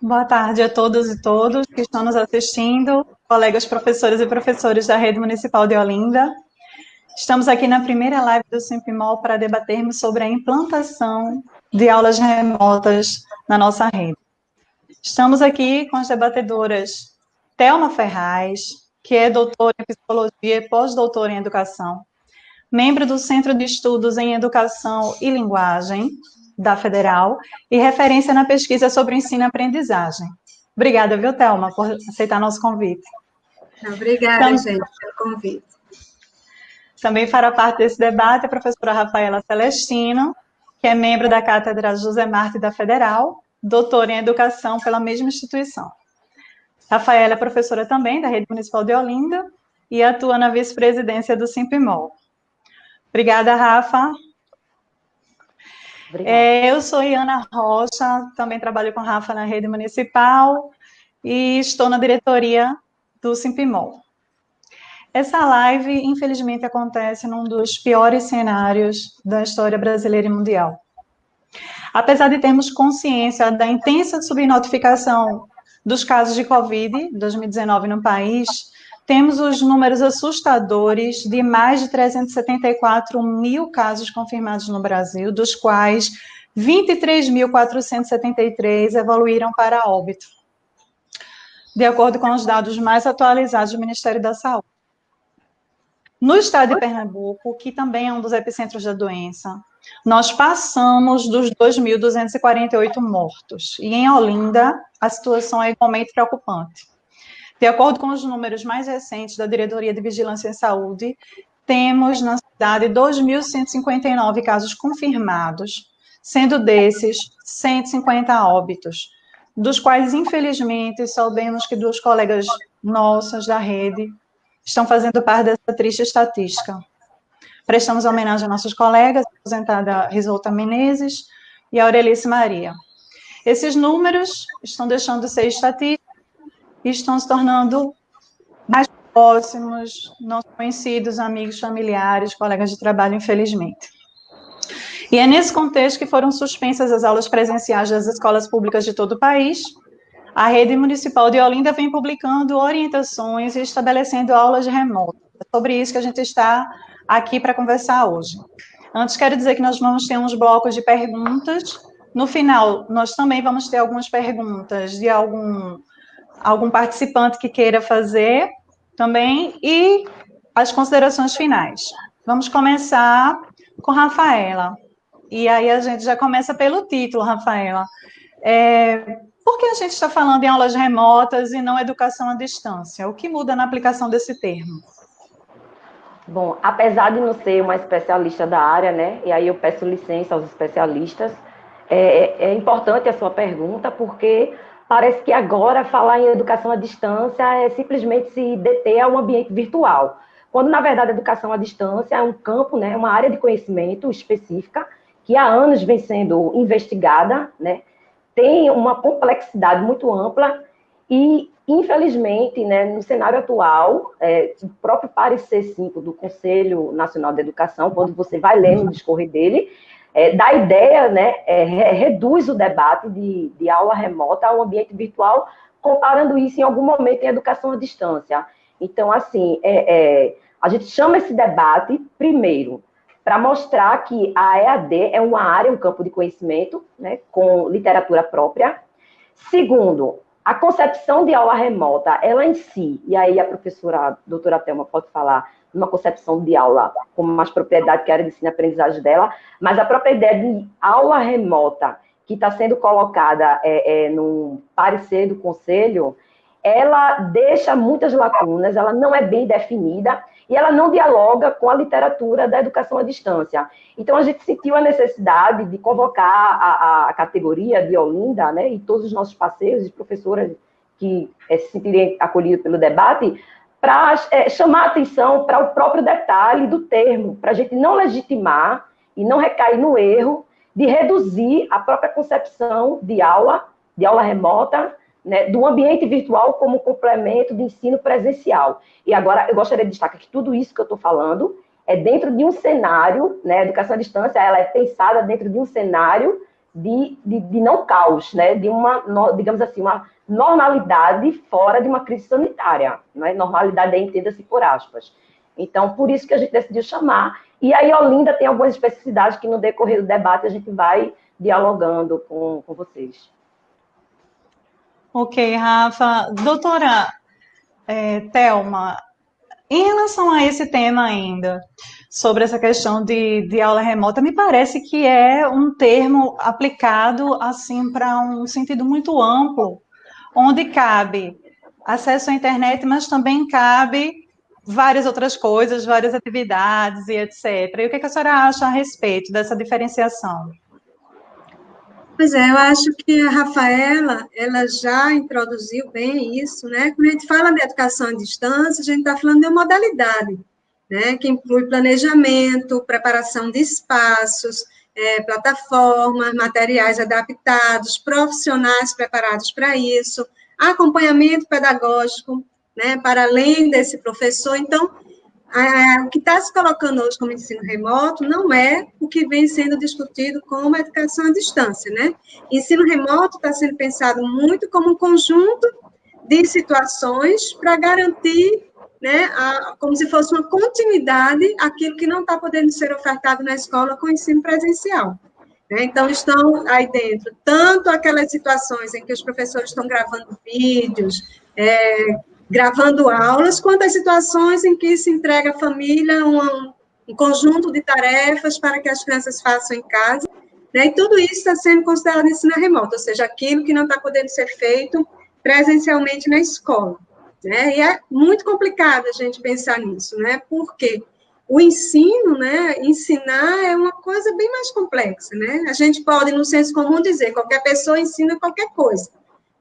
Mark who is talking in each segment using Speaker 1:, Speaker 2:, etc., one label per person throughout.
Speaker 1: Boa tarde a todos e todas que estão nos assistindo, colegas professores e professores da Rede Municipal de Olinda. Estamos aqui na primeira live do Simpimol para debatermos sobre a implantação de aulas remotas na nossa rede. Estamos aqui com as debatedoras Thelma Ferraz, que é doutora em Psicologia e pós-doutora em Educação, membro do Centro de Estudos em Educação e Linguagem, da Federal, e referência na pesquisa sobre ensino e aprendizagem. Obrigada, viu, Thelma, por aceitar nosso convite.
Speaker 2: Obrigada, gente, pelo convite.
Speaker 1: Também fará parte desse debate a professora Rafaela Celestino, que é membro da Cátedra José Marti da Federal, doutora em Educação pela mesma instituição. Rafaela é professora também da Rede Municipal de Olinda e atua na vice-presidência do Simpimol. Obrigada, Rafa. Eu sou Iana Rocha, também trabalho com Rafa na Rede Municipal e estou na diretoria do Simpimol. Essa live, infelizmente, acontece num dos piores cenários da história brasileira e mundial. Apesar de termos consciência da intensa subnotificação dos casos de Covid 2019 no país, temos os números assustadores de mais de 374 mil casos confirmados no Brasil, dos quais 23.473 evoluíram para óbito, de acordo com os dados mais atualizados do Ministério da Saúde. No estado de Pernambuco, que também é um dos epicentros da doença, nós passamos dos 2.248 mortos. E em Olinda, a situação é igualmente preocupante. De acordo com os números mais recentes da Diretoria de Vigilância em Saúde, temos na cidade 2.159 casos confirmados, sendo desses 150 óbitos, dos quais, infelizmente, soubemos que duas colegas nossas da rede estão fazendo parte dessa triste estatística. Prestamos homenagem a nossos colegas, a aposentada Risolta Menezes e a Aurelice Maria. Esses números estão deixando de ser estatísticos e estão se tornando mais próximos, nossos conhecidos, amigos, familiares, colegas de trabalho, infelizmente. E é nesse contexto que foram suspensas as aulas presenciais das escolas públicas de todo o país. A Rede Municipal de Olinda vem publicando orientações e estabelecendo aulas remotas. É sobre isso que a gente está aqui para conversar hoje. Antes, quero dizer que nós vamos ter uns blocos de perguntas. No final, nós também vamos ter algumas perguntas de algum participante que queira fazer também e as considerações finais. Vamos começar com Rafaela. E aí a gente já começa pelo título, Rafaela. Por que a gente está falando em aulas remotas e não educação à distância? O que muda na aplicação desse termo?
Speaker 3: Bom, apesar de não ser uma especialista da área, né, e aí eu peço licença aos especialistas, é importante a sua pergunta, porque parece que agora falar em educação à distância é simplesmente se deter a um ambiente virtual, quando, na verdade, a educação à distância é um campo, né, uma área de conhecimento específica, que há anos vem sendo investigada, né, tem uma complexidade muito ampla e, infelizmente, né, no cenário atual, o próprio parecer 5 do Conselho Nacional de Educação, quando você vai ler no discorrer dele, dá ideia, né, reduz o debate de aula remota ao ambiente virtual, comparando isso em algum momento em educação à distância. Então, assim, a gente chama esse debate, primeiro, para mostrar que a EAD é uma área, um campo de conhecimento, né, com literatura própria. Segundo, a concepção de aula remota, ela em si, e aí a professora a doutora Thelma pode falar uma concepção de aula com mais propriedade que a área de ensino e aprendizagem dela, mas a própria ideia de aula remota que está sendo colocada no parecer do Conselho, ela deixa muitas lacunas, ela não é bem definida e ela não dialoga com a literatura da educação à distância. Então, a gente sentiu a necessidade de convocar a categoria de Olinda, né, e todos os nossos parceiros e professoras que se sentirem acolhidos pelo debate, para chamar a atenção para o próprio detalhe do termo, para a gente não legitimar e não recair no erro de reduzir a própria concepção de aula remota, né, do ambiente virtual como complemento de ensino presencial. E agora eu gostaria de destacar que tudo isso que eu estou falando é dentro de um cenário, né, a educação à distância, ela é pensada dentro de um cenário de não caos, né? De digamos assim, uma normalidade fora de uma crise sanitária, né? Normalidade aí entenda-se por aspas. Então, por isso que a gente decidiu chamar. E aí, Olinda tem algumas especificidades que no decorrer do debate a gente vai dialogando com vocês.
Speaker 1: Ok, Rafa. Doutora Thelma, em relação a esse tema ainda, sobre essa questão de aula remota, me parece que é um termo aplicado assim para um sentido muito amplo, onde cabe acesso à internet, mas também cabe várias outras coisas, várias atividades e etc. E o que a senhora acha a respeito dessa diferenciação?
Speaker 2: Pois é, eu acho que a Rafaela, ela já introduziu bem isso, né? Quando a gente fala de educação à distância, a gente está falando de uma modalidade, né? Que inclui planejamento, preparação de espaços, plataformas, materiais adaptados, profissionais preparados para isso, acompanhamento pedagógico, né? Para além desse professor. Então, o que está se colocando hoje como ensino remoto não é o que vem sendo discutido como educação à distância, né? Ensino remoto está sendo pensado muito como um conjunto de situações para garantir, né, como se fosse uma continuidade aquilo que não está podendo ser ofertado na escola com o ensino presencial. Né? Então, estão aí dentro tanto aquelas situações em que os professores estão gravando vídeos, gravando aulas, quanto as situações em que se entrega à família um conjunto de tarefas para que as crianças façam em casa, né? E tudo isso está sendo considerado ensino remoto, ou seja, aquilo que não está podendo ser feito presencialmente na escola, né? E é muito complicado a gente pensar nisso, né? Porque o ensino, né, ensinar é uma coisa bem mais complexa, né? A gente pode, no senso comum, dizer qualquer pessoa ensina qualquer coisa.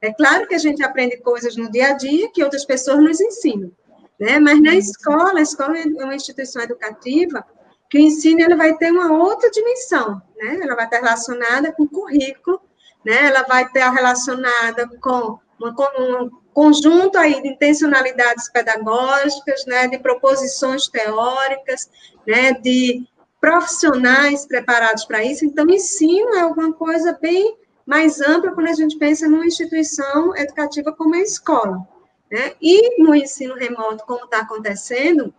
Speaker 2: É claro que a gente aprende coisas no dia a dia que outras pessoas nos ensinam, né? Mas na escola, a escola é uma instituição educativa que o ensino ele vai ter uma outra dimensão, né? Ela vai estar relacionada com o currículo, né? Ela vai estar relacionada com um conjunto aí de intencionalidades pedagógicas, né? De proposições teóricas, né? De profissionais preparados para isso. Então, o ensino é alguma coisa bem mais ampla quando a gente pensa numa instituição educativa como a escola, né? E no ensino remoto, como está acontecendo,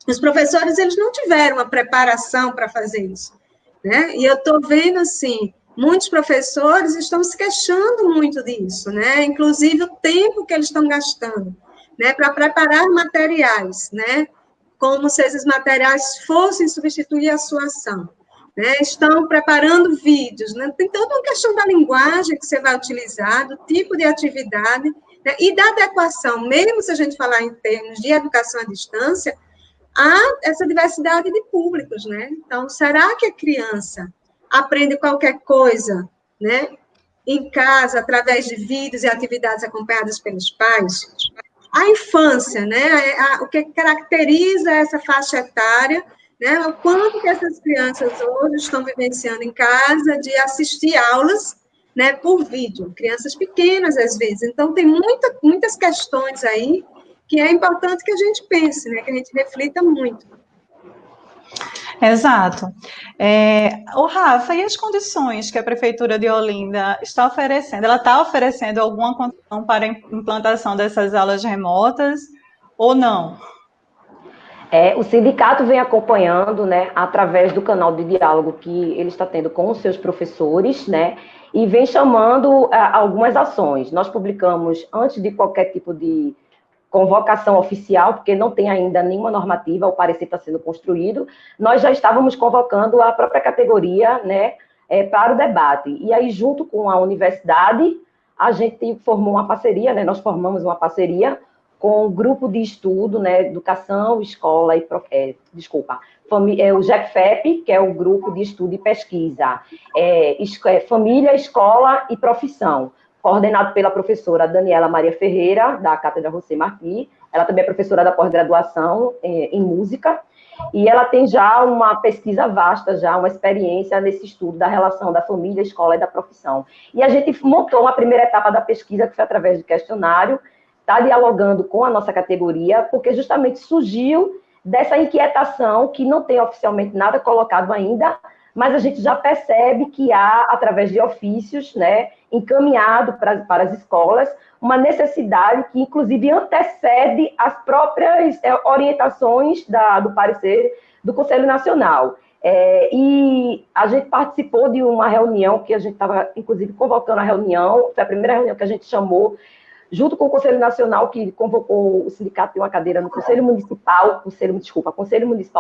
Speaker 2: os professores, eles não tiveram a preparação para fazer isso, né? E eu estou vendo, assim, muitos professores estão se queixando muito disso, né? Inclusive o tempo que eles estão gastando, né? Para preparar materiais, né? Como se esses materiais fossem substituir a sua ação. Né, estão preparando vídeos, né, tem toda uma questão da linguagem que você vai utilizar, do tipo de atividade, né, e da adequação, mesmo se a gente falar em termos de educação à distância, há essa diversidade de públicos, né? Então, será que a criança aprende qualquer coisa, né, em casa, através de vídeos e atividades acompanhadas pelos pais? A infância, né, o que caracteriza essa faixa etária, né, o quanto que essas crianças hoje estão vivenciando em casa de assistir aulas, né, por vídeo, crianças pequenas às vezes. Então, tem muitas questões aí que é importante que a gente pense, né, que a gente reflita muito.
Speaker 1: Exato. Rafa, e as condições que a Prefeitura de Olinda está oferecendo? Ela está oferecendo alguma condição para a implantação dessas aulas remotas ou não?
Speaker 3: O sindicato vem acompanhando, né, através do canal de diálogo que ele está tendo com os seus professores, né, e vem chamando algumas ações. Nós publicamos, antes de qualquer tipo de convocação oficial, porque não tem ainda nenhuma normativa, o parecer está sendo construído, nós já estávamos convocando a própria categoria, né, para o debate. E aí, junto com a universidade, a gente formou uma parceria, né, nós formamos uma parceria com o grupo de estudo, né, Educação, Escola e... o GECFEP, que é o grupo de estudo e pesquisa, Família, Escola e Profissão, coordenado pela professora Daniela Maria Ferreira, da Cátedra José Martí. Ela também é professora da pós-graduação em música, e ela tem já uma pesquisa vasta, já uma experiência nesse estudo da relação da família, escola e da profissão. E a gente montou uma primeira etapa da pesquisa, que foi através de questionário, está dialogando com a nossa categoria, porque justamente surgiu dessa inquietação, que não tem oficialmente nada colocado ainda, mas a gente já percebe que há, através de ofícios, né, encaminhado para as escolas, uma necessidade que, inclusive, antecede as próprias orientações do parecer do Conselho Nacional. E a gente participou de uma reunião que a gente estava, inclusive, convocando a reunião, foi a primeira reunião que a gente chamou, junto com o Conselho Nacional, que convocou o sindicato de uma cadeira no Conselho Municipal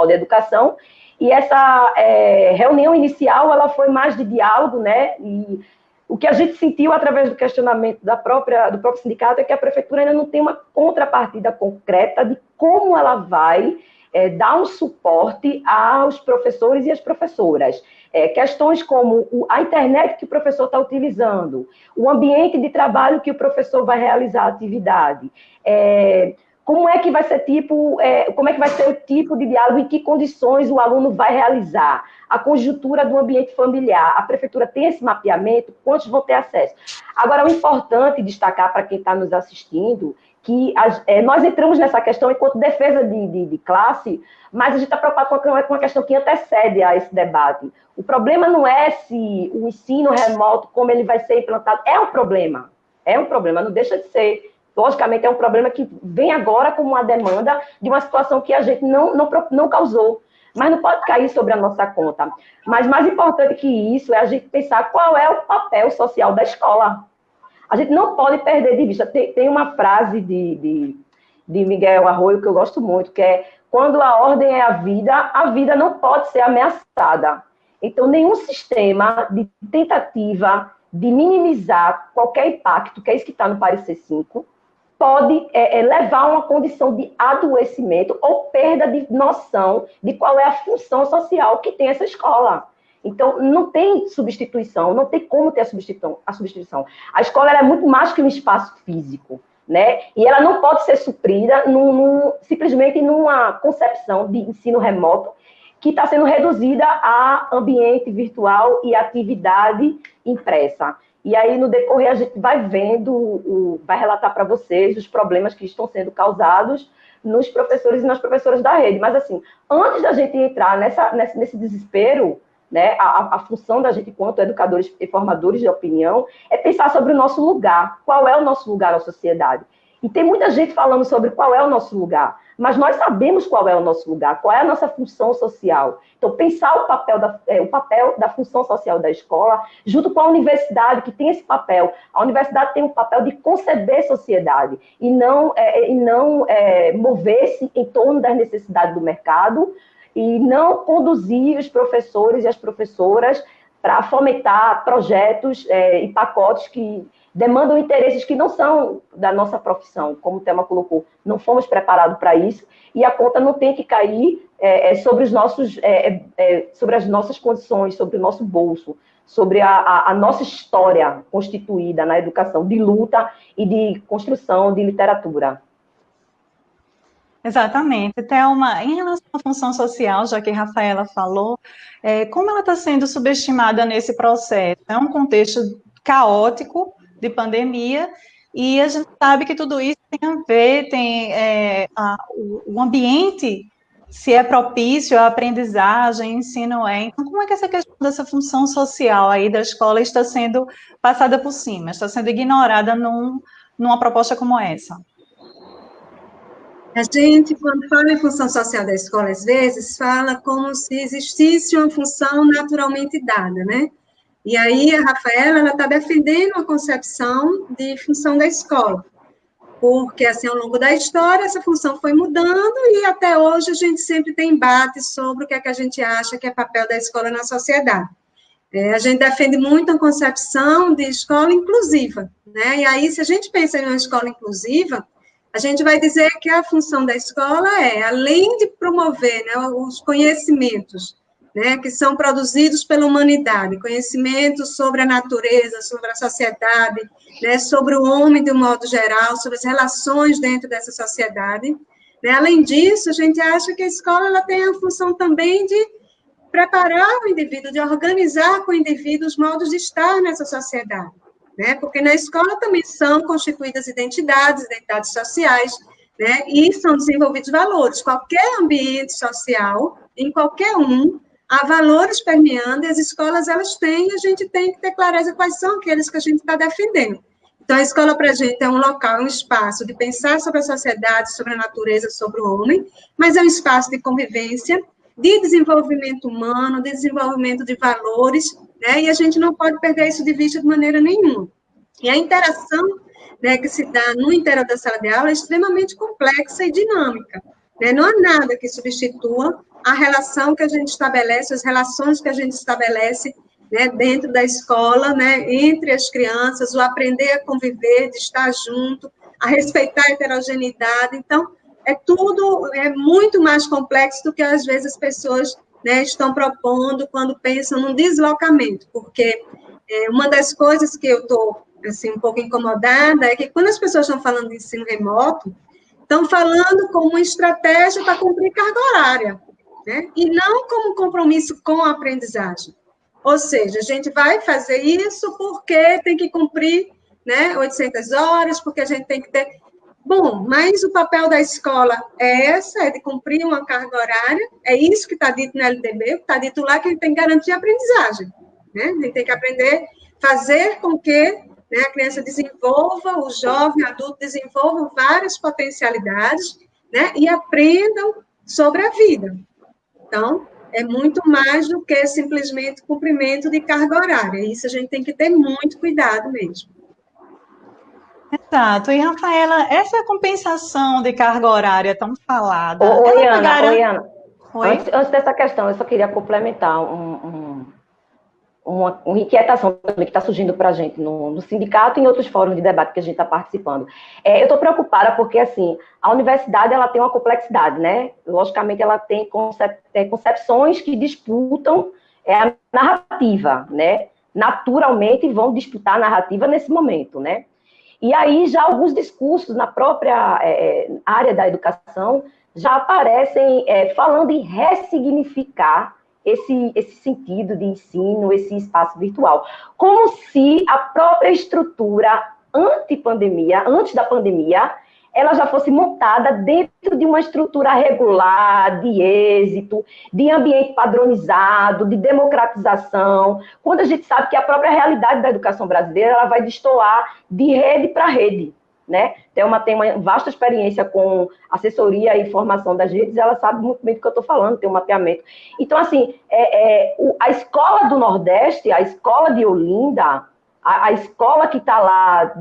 Speaker 3: de Educação, e essa reunião inicial, ela foi mais de diálogo, né, e o que a gente sentiu através do questionamento do próprio sindicato é que a prefeitura ainda não tem uma contrapartida concreta de como ela vai dar um suporte aos professores e às professoras. Questões como a internet que o professor está utilizando, o ambiente de trabalho que o professor vai realizar a atividade, como é que vai ser como é que vai ser o tipo de diálogo, em que condições o aluno vai realizar, a conjuntura do ambiente familiar. A prefeitura tem esse mapeamento, quantos vão ter acesso? Agora, o importante destacar para quem está nos assistindo, que nós entramos nessa questão enquanto defesa de classe, mas a gente está preocupado com uma questão que antecede a esse debate. O problema não é se o ensino remoto, como ele vai ser implantado, é um problema, não deixa de ser. Logicamente, é um problema que vem agora como uma demanda de uma situação que a gente não causou, mas não pode cair sobre a nossa conta. Mas mais importante que isso é a gente pensar qual é o papel social da escola. A gente não pode perder de vista. Tem uma frase de Miguel Arroyo que eu gosto muito, que é: quando a ordem é a vida não pode ser ameaçada. Então, nenhum sistema de tentativa de minimizar qualquer impacto, que é isso que está no parecer 5, pode levar a uma condição de adoecimento ou perda de noção de qual é a função social que tem essa escola. Então, não tem substituição, não tem como ter a substituição. A escola é muito mais que um espaço físico, né? E ela não pode ser suprida simplesmente numa concepção de ensino remoto que está sendo reduzida a ambiente virtual e atividade impressa. E aí, no decorrer, a gente vai vendo, vai relatar para vocês os problemas que estão sendo causados nos professores e nas professoras da rede. Mas, assim, antes da gente entrar nesse desespero, né, a função da gente, enquanto educadores e formadores de opinião, é pensar sobre o nosso lugar. Qual é o nosso lugar na sociedade? E tem muita gente falando sobre qual é o nosso lugar, mas nós sabemos qual é o nosso lugar, qual é a nossa função social. Então, pensar o papel da função social da escola, junto com a universidade, que tem esse papel. A universidade tem um papel de conceber sociedade e não mover-se em torno das necessidades do mercado e não conduzir os professores e as professoras para fomentar projetos e pacotes que demandam interesses que não são da nossa profissão, como o Thelma colocou. Não fomos preparados para isso, e a conta não tem que cair sobre as nossas condições, sobre o nosso bolso, sobre a nossa história constituída na educação de luta e de construção de literatura.
Speaker 1: Exatamente. Thelma, em relação à função social, já que a Rafaela falou, como ela está sendo subestimada nesse processo? É um contexto caótico de pandemia, e a gente sabe que tudo isso tem a ver, o ambiente, se é propício à aprendizagem, ensino Então, como é que essa questão dessa função social aí da escola está sendo passada por cima, está sendo ignorada numa proposta como essa?
Speaker 2: A gente, quando fala em função social da escola, às vezes, fala como se existisse uma função naturalmente dada, né? E aí, a Rafaela, ela está defendendo a concepção de função da escola, porque, assim, ao longo da história, essa função foi mudando e, até hoje, a gente sempre tem embates sobre o que é que a gente acha que é papel da escola na sociedade. A gente defende muito a concepção de escola inclusiva, né? E aí, se a gente pensa em uma escola inclusiva, a gente vai dizer que a função da escola além de promover, né, os conhecimentos, né, que são produzidos pela humanidade, conhecimentos sobre a natureza, sobre a sociedade, né, sobre o homem de um modo geral, sobre as relações dentro dessa sociedade. Né? Além disso, a gente acha que a escola ela tem a função também de preparar o indivíduo, de organizar com o indivíduo os modos de estar nessa sociedade. Né? Porque na escola também são constituídas identidades sociais, né? E são desenvolvidos valores. Qualquer ambiente social, em qualquer um, há valores permeando, e as escolas, elas têm, a gente tem que ter clareza quais são aqueles que a gente está defendendo. Então, a escola, para a gente, é um local, um espaço de pensar sobre a sociedade, sobre a natureza, sobre o homem, mas é um espaço de convivência, de desenvolvimento humano, de desenvolvimento de valores, né? E a gente não pode perder isso de vista de maneira nenhuma. E a interação, né, que se dá no interior da sala de aula é extremamente complexa e dinâmica, né? Não há nada que substitua a relação que a gente estabelece, as relações que a gente estabelece, né, dentro da escola, né, entre as crianças, o aprender a conviver, de estar junto, a respeitar a heterogeneidade. Então, é muito mais complexo do que, às vezes, as pessoas, né, estão propondo quando pensam num deslocamento, porque uma das coisas que eu estou, assim, um pouco incomodada é que, quando as pessoas estão falando de ensino remoto, estão falando como uma estratégia para cumprir carga horária, né, e não como compromisso com a aprendizagem. Ou seja, a gente vai fazer isso porque tem que cumprir, né, 800 horas, porque a gente tem que ter... Bom, mas o papel da escola é de cumprir uma carga horária, é isso que está dito na LDB, está dito lá que a gente tem que garantir a aprendizagem, né? A gente tem que aprender, fazer com que, né, a criança desenvolva, o jovem, o adulto desenvolvam várias potencialidades, né, e aprendam sobre a vida. Então, é muito mais do que simplesmente cumprimento de carga horária. Isso a gente tem que ter muito cuidado mesmo.
Speaker 1: Exato. E, Rafaela, essa compensação de carga horária tão falada,
Speaker 3: Oi,
Speaker 1: ela
Speaker 3: Ana,
Speaker 1: garante...
Speaker 3: oi, Ana.
Speaker 1: Oi?
Speaker 3: Antes dessa questão, eu só queria complementar uma inquietação também que está surgindo para a gente no sindicato e em outros fóruns de debate que a gente está participando. Eu estou preocupada porque, assim, a universidade ela tem uma complexidade, né? Logicamente, ela tem concepções que disputam a narrativa, né? Naturalmente, vão disputar a narrativa nesse momento, né? E aí, já alguns discursos na própria área da educação já aparecem falando em ressignificar esse sentido de ensino, esse espaço virtual, como se a própria estrutura antipandemia, antes da pandemia, ela já fosse montada dentro de uma estrutura regular, de êxito, de ambiente padronizado, de democratização, quando a gente sabe que a própria realidade da educação brasileira ela vai destoar de rede para rede, né? Tem uma vasta experiência com assessoria e formação das redes, ela sabe muito bem do que eu estou falando, tem um mapeamento. Então, assim, a escola do Nordeste, a escola de Olinda, a escola que está lá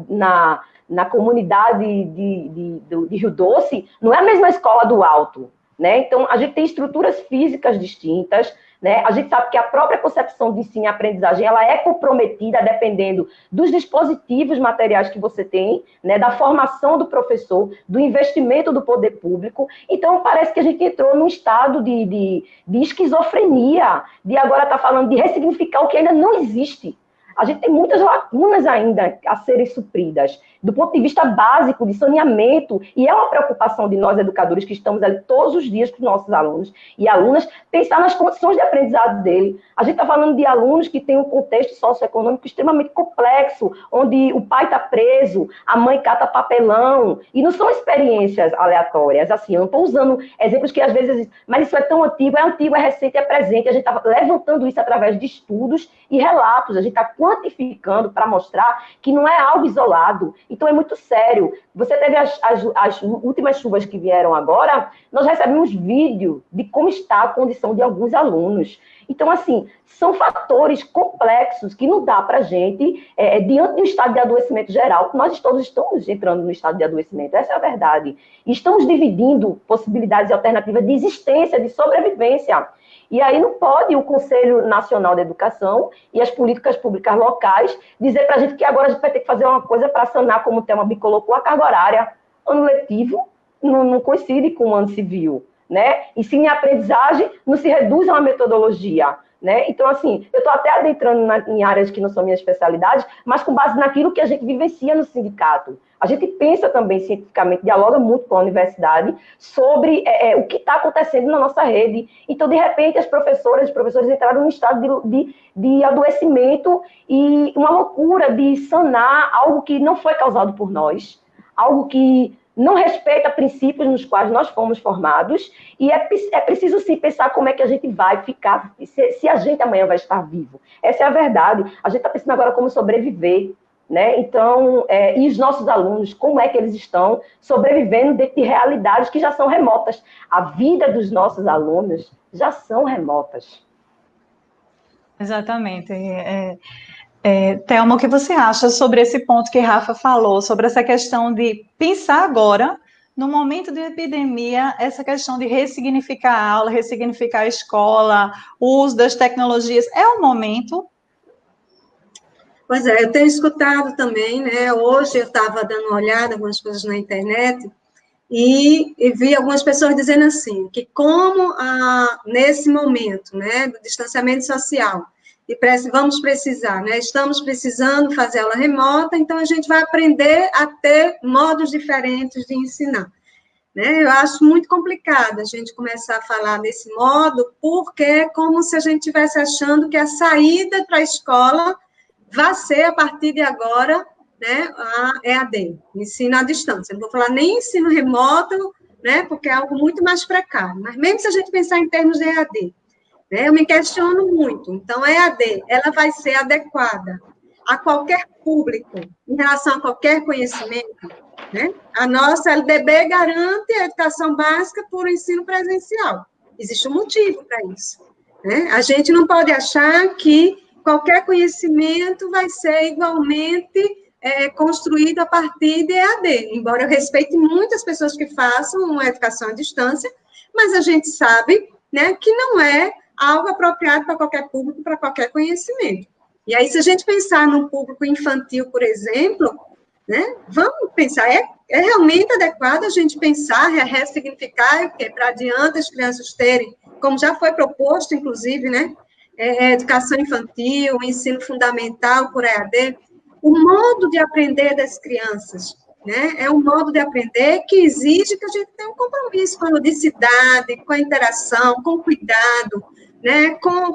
Speaker 3: na comunidade de Rio Doce, não é a mesma escola do Alto, né? Então, a gente tem estruturas físicas distintas, né? A gente sabe que a própria concepção de ensino e aprendizagem ela é comprometida dependendo dos dispositivos materiais que você tem, né? Da formação do professor, do investimento do poder público. Então, parece que a gente entrou num estado de esquizofrenia, de agora estar falando de ressignificar o que ainda não existe. A gente tem muitas lacunas ainda a serem supridas, do ponto de vista básico, de saneamento, e é uma preocupação de nós, educadores, que estamos ali todos os dias com os nossos alunos e alunas, pensar nas condições de aprendizado dele. A gente está falando de alunos que têm um contexto socioeconômico extremamente complexo, onde o pai está preso, a mãe cata papelão, e não são experiências aleatórias, assim, eu não estou usando exemplos que às vezes, mas isso é tão antigo, é recente, é presente, a gente está levantando isso através de estudos e relatos, a gente está quantificando para mostrar que não é algo isolado. Então, é muito sério. Você teve as últimas chuvas que vieram agora, nós recebemos vídeo de como está a condição de alguns alunos. Então, assim, são fatores complexos que não dá para a gente, diante de um estado de adoecimento geral, nós todos estamos entrando no estado de adoecimento, essa é a verdade. E estamos dividindo possibilidades e alternativas de existência, de sobrevivência. E aí não pode o Conselho Nacional de Educação e as políticas públicas locais dizer para a gente que agora a gente vai ter que fazer uma coisa para sanar, como o Thelma me colocou, a carga horária. Ano letivo não coincide com o ano civil, né? Ensino e aprendizagem não se reduz a uma metodologia, né? Então, assim, eu estou até adentrando em áreas que não são minha especialidade, mas com base naquilo que a gente vivencia no sindicato. A gente pensa também cientificamente, dialoga muito com a universidade sobre o que está acontecendo na nossa rede. Então, de repente, as professoras e os professores entraram num estado de adoecimento e uma loucura de sanar algo que não foi causado por nós, algo que não respeita princípios nos quais nós fomos formados, e é preciso sim pensar como é que a gente vai ficar, se a gente amanhã vai estar vivo. Essa é a verdade. A gente está pensando agora como sobreviver, né? Então, e os nossos alunos, como é que eles estão sobrevivendo dentro de realidades que já são remotas? A vida dos nossos alunos já são remotas.
Speaker 1: Exatamente. Thelma, o que você acha sobre esse ponto que Rafa falou, sobre essa questão de pensar agora, no momento de epidemia, essa questão de ressignificar a aula, ressignificar a escola, o uso das tecnologias, é o momento?
Speaker 2: Pois é, eu tenho escutado também, né? Hoje eu estava dando uma olhada em algumas coisas na internet e vi algumas pessoas dizendo assim, que como nesse momento, né, do distanciamento social, e vamos precisar, né? Estamos precisando fazer aula remota, então a gente vai aprender a ter modos diferentes de ensinar. Né? Eu acho muito complicado a gente começar a falar desse modo, porque é como se a gente estivesse achando que a saída para a escola vai ser, a partir de agora, né, a EAD, ensino à distância. Não vou falar nem ensino remoto, né, porque é algo muito mais precário. Mas mesmo se a gente pensar em termos de EAD, né, eu me questiono muito. Então, a EAD, ela vai ser adequada a qualquer público, em relação a qualquer conhecimento, né? A nossa LDB garante a educação básica por ensino presencial. Existe um motivo para isso, né? A gente não pode achar que qualquer conhecimento vai ser igualmente construído a partir de EAD, embora eu respeite muitas pessoas que façam uma educação à distância, mas a gente sabe, né, que não é algo apropriado para qualquer público, para qualquer conhecimento. E aí, se a gente pensar num público infantil, por exemplo, né, vamos pensar, é realmente adequado a gente pensar, ressignificar, que é para adiante as crianças terem, como já foi proposto, inclusive, né, educação infantil, ensino fundamental por EAD, o modo de aprender das crianças, né, é um modo de aprender que exige que a gente tenha um compromisso com a ludicidade, com a interação, com o cuidado, né, com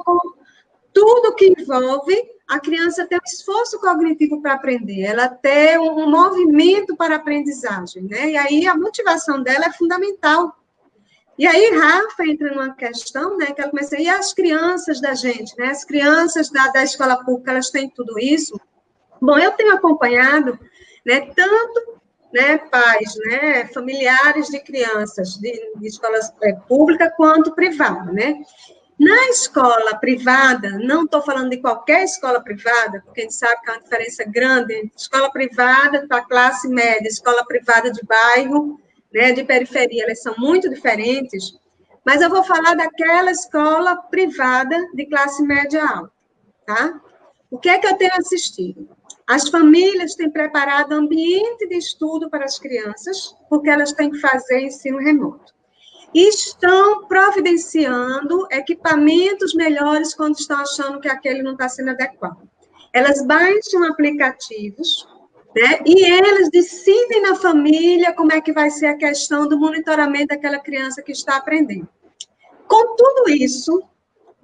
Speaker 2: tudo que envolve a criança ter um esforço cognitivo para aprender, ela ter um movimento para a aprendizagem, né? E aí a motivação dela é fundamental. E aí Rafa entra numa questão, né, que ela começa, e as crianças da gente, né? As crianças da escola pública, elas têm tudo isso? Bom, eu tenho acompanhado, né, tanto, né, pais, né, familiares de crianças de escolas pública quanto privada, né? Na escola privada, não estou falando de qualquer escola privada, porque a gente sabe que há uma diferença grande entre escola privada para classe média, escola privada de bairro, né, de periferia, elas são muito diferentes, mas eu vou falar daquela escola privada de classe média alta, tá? O que é que eu tenho assistido? As famílias têm preparado ambiente de estudo para as crianças, porque elas têm que fazer ensino remoto. E estão providenciando equipamentos melhores quando estão achando que aquele não está sendo adequado. Elas baixam aplicativos, né, e elas decidem na família como é que vai ser a questão do monitoramento daquela criança que está aprendendo. Com tudo isso,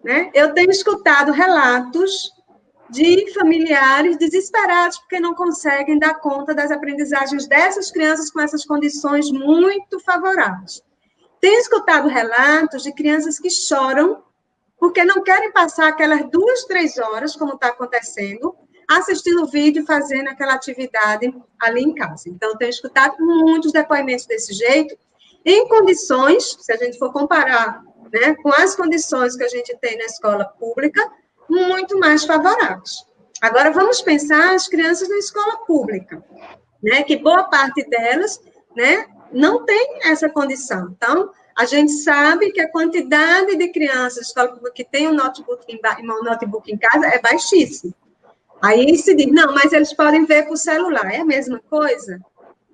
Speaker 2: né, eu tenho escutado relatos de familiares desesperados porque não conseguem dar conta das aprendizagens dessas crianças com essas condições muito favoráveis. Tenho escutado relatos de crianças que choram porque não querem passar aquelas 2, 3 horas, como está acontecendo, assistindo vídeo e fazendo aquela atividade ali em casa. Então, tenho escutado muitos depoimentos desse jeito, em condições, se a gente for comparar, né, com as condições que a gente tem na escola pública, muito mais favoráveis. Agora, vamos pensar as crianças na escola pública, né, que boa parte delas, né, não tem essa condição. Então, a gente sabe que a quantidade de crianças que tem um notebook em casa é baixíssima. Aí se diz, não, mas eles podem ver por celular. É a mesma coisa?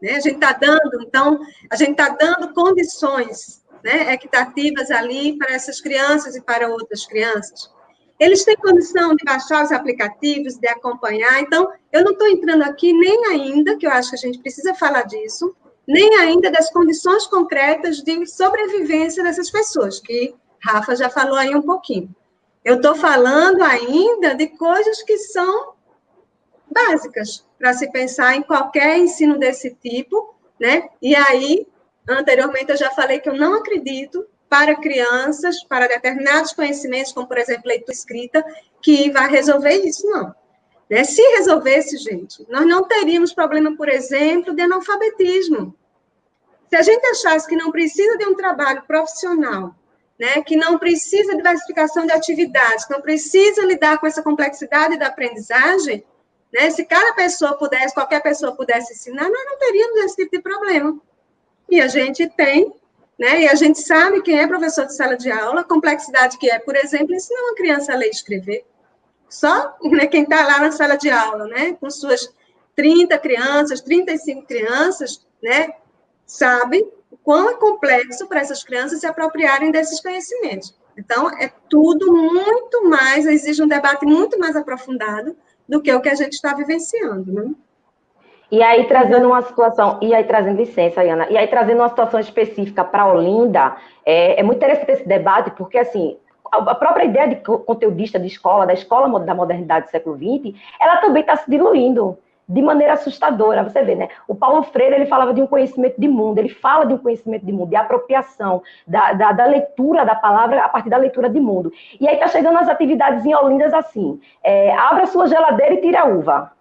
Speaker 2: Né? A gente está dando condições, né, equitativas ali para essas crianças e para outras crianças. Eles têm condição de baixar os aplicativos, de acompanhar. Então, eu não estou entrando aqui nem ainda, que eu acho que a gente precisa falar disso, nem ainda das condições concretas de sobrevivência dessas pessoas, que Rafa já falou aí um pouquinho. Eu estou falando ainda de coisas que são básicas para se pensar em qualquer ensino desse tipo, né? E aí, anteriormente, eu já falei que eu não acredito para crianças, para determinados conhecimentos, como, por exemplo, leitura e escrita, que vai resolver isso, não. Né? Se resolvesse, gente, nós não teríamos problema, por exemplo, de analfabetismo. Se a gente achasse que não precisa de um trabalho profissional, né, que não precisa de diversificação de atividades, que não precisa lidar com essa complexidade da aprendizagem, né, se cada pessoa pudesse, qualquer pessoa pudesse ensinar, nós não teríamos esse tipo de problema. E a gente tem, né, e a gente sabe quem é professor de sala de aula, a complexidade que é, por exemplo, ensinar uma criança a ler e escrever. Só, né, quem está lá na sala de aula, né, com suas 30 crianças, 35 crianças, né, sabe o quão é complexo para essas crianças se apropriarem desses conhecimentos. Então, é tudo muito mais, exige um debate muito mais aprofundado do que o que a gente está vivenciando, né?
Speaker 3: E aí, trazendo uma situação, licença, Ana, e aí trazendo uma situação específica para Olinda, é muito interessante esse debate, porque, assim, a própria ideia de conteudista de escola, da escola da modernidade do século XX, ela também está se diluindo de maneira assustadora, você vê, né? O Paulo Freire, ele falava de um conhecimento de mundo, ele fala de um conhecimento de mundo, de apropriação, da leitura da palavra a partir da leitura de mundo. E aí está chegando as atividades em Olindas assim, abra sua geladeira e tire a uva.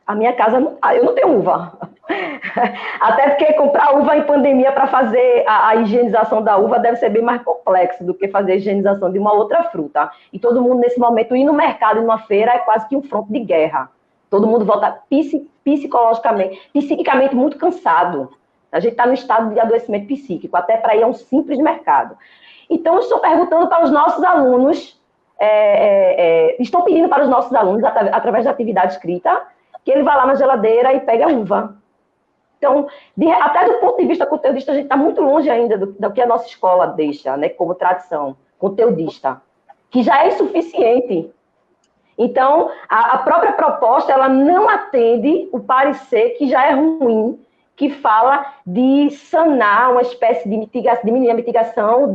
Speaker 3: A minha casa, eu não tenho uva. Até porque comprar uva em pandemia para fazer a higienização da uva deve ser bem mais complexo do que fazer a higienização de uma outra fruta. E todo mundo, nesse momento, ir no mercado, em uma feira, é quase que um fronte de guerra. Todo mundo volta psiquicamente muito cansado. A gente está no estado de adoecimento psíquico, até para ir a um simples mercado. Então, eu estou perguntando para os nossos alunos, estou pedindo para os nossos alunos, através da atividade escrita, que ele vá lá na geladeira e pegue a uva. Então, até do ponto de vista conteudista, a gente está muito longe ainda do que a nossa escola deixa, né, como tradição conteudista, que já é insuficiente. Então, a própria proposta, ela não atende o parecer que já é ruim, que fala de sanar uma espécie de diminuir a mitigação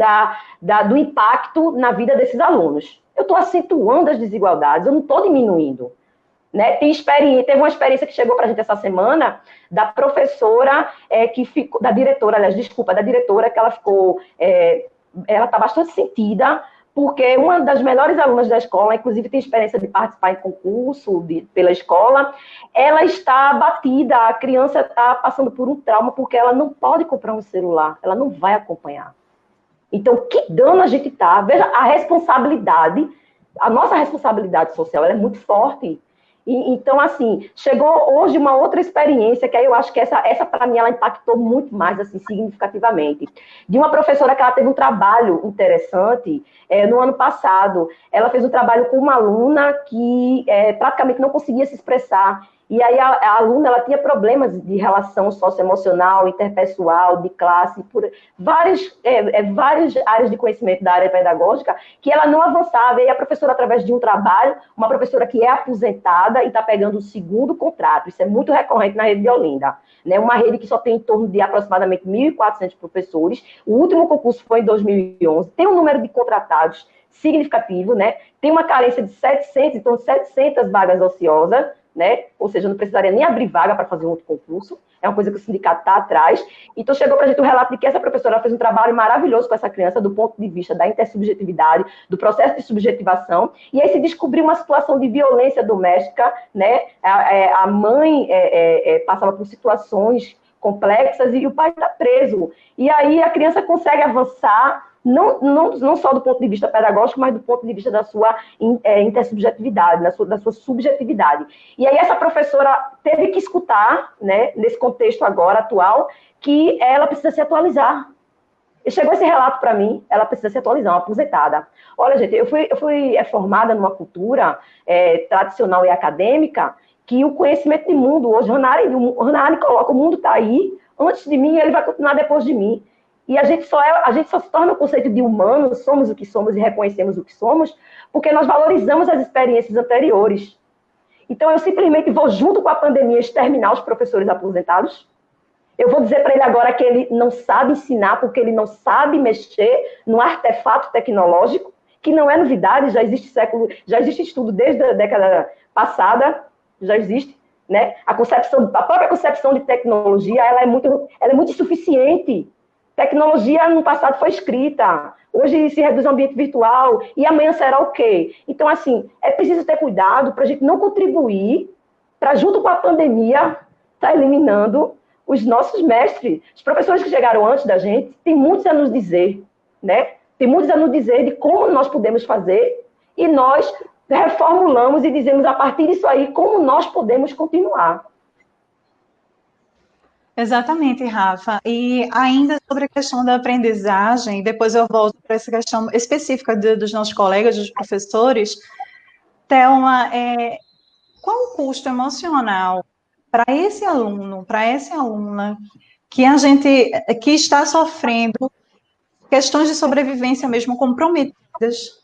Speaker 3: do impacto na vida desses alunos. Eu estou acentuando as desigualdades, eu não estou diminuindo. Né? Teve uma experiência que chegou para a gente essa semana da professora que ficou, da diretora, que ela ficou, ela está bastante sentida, porque uma das melhores alunas da escola, inclusive tem experiência de participar em concurso pela escola, ela está abatida, a criança está passando por um trauma, porque ela não pode comprar um celular, ela não vai acompanhar. Então, que dano a gente está? Veja, a nossa responsabilidade social, ela é muito forte. Então, assim, chegou hoje uma outra experiência, que aí eu acho que essa para mim, ela impactou muito mais, assim, significativamente. De uma professora que ela teve um trabalho interessante no ano passado. Ela fez um trabalho com uma aluna que praticamente não conseguia se expressar. E aí a aluna, ela tinha problemas de relação socioemocional, interpessoal, de classe, por várias áreas de conhecimento da área pedagógica, que ela não avançava. E a professora, através de um trabalho, uma professora que é aposentada e está pegando o segundo contrato, isso é muito recorrente na rede de Olinda, né? Uma rede que só tem em torno de aproximadamente 1.400 professores, o último concurso foi em 2011, tem um número de contratados significativo, né? Tem uma carência de 700, então 700 vagas ociosas, né? Ou seja, não precisaria nem abrir vaga para fazer um outro concurso, é uma coisa que o sindicato está atrás. Então, chegou para a gente o relato de que essa professora fez um trabalho maravilhoso com essa criança, do ponto de vista da intersubjetividade, do processo de subjetivação, e aí se descobriu uma situação de violência doméstica, né? A mãe passava por situações complexas e o pai está preso. E aí a criança consegue avançar, não só do ponto de vista pedagógico, mas do ponto de vista da sua intersubjetividade, da sua subjetividade. E aí essa professora teve que escutar, né, nesse contexto agora, atual, que ela precisa se atualizar. E chegou esse relato para mim, ela precisa se atualizar, uma aposentada. Olha, gente, eu fui formada numa cultura tradicional e acadêmica, que o conhecimento de mundo, hoje, Hannah Arendt coloca, o mundo está aí, antes de mim, ele vai continuar depois de mim. E a gente só se torna o conceito de humano, somos o que somos e reconhecemos o que somos, porque nós valorizamos as experiências anteriores. Então, eu simplesmente vou, junto com a pandemia, exterminar os professores aposentados. Eu vou dizer para ele agora que ele não sabe ensinar, porque ele não sabe mexer no artefato tecnológico, que não é novidade, já existe estudo desde a década passada, já existe, né? A própria concepção de tecnologia, ela é muito insuficiente. Tecnologia no passado foi escrita, hoje se reduz ao ambiente virtual, e amanhã será o quê? Então, assim, é preciso ter cuidado para a gente não contribuir para, junto com a pandemia, estar eliminando os nossos mestres. Os professores que chegaram antes da gente têm muitos a nos dizer, né? Tem muitos a nos dizer de como nós podemos fazer, e nós reformulamos e dizemos, a partir disso aí, como nós podemos continuar.
Speaker 1: Exatamente, Rafa. E ainda sobre a questão da aprendizagem, depois eu volto para essa questão específica dos nossos colegas, dos professores. Thelma, qual o custo emocional para esse aluno, para essa aluna, que está sofrendo questões de sobrevivência mesmo comprometidas,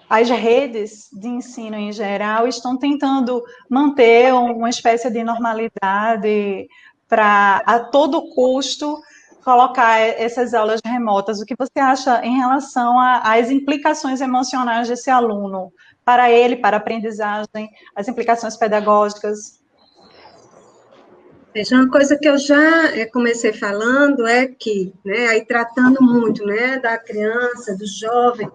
Speaker 1: as redes de ensino em geral estão tentando manter uma espécie de normalidade para, a todo custo, colocar essas aulas remotas. O que você acha em relação às implicações emocionais desse aluno, para ele, para a aprendizagem, as implicações pedagógicas?
Speaker 2: Veja, uma coisa que eu já comecei falando é que, né, aí tratando muito, né, da criança, do jovem,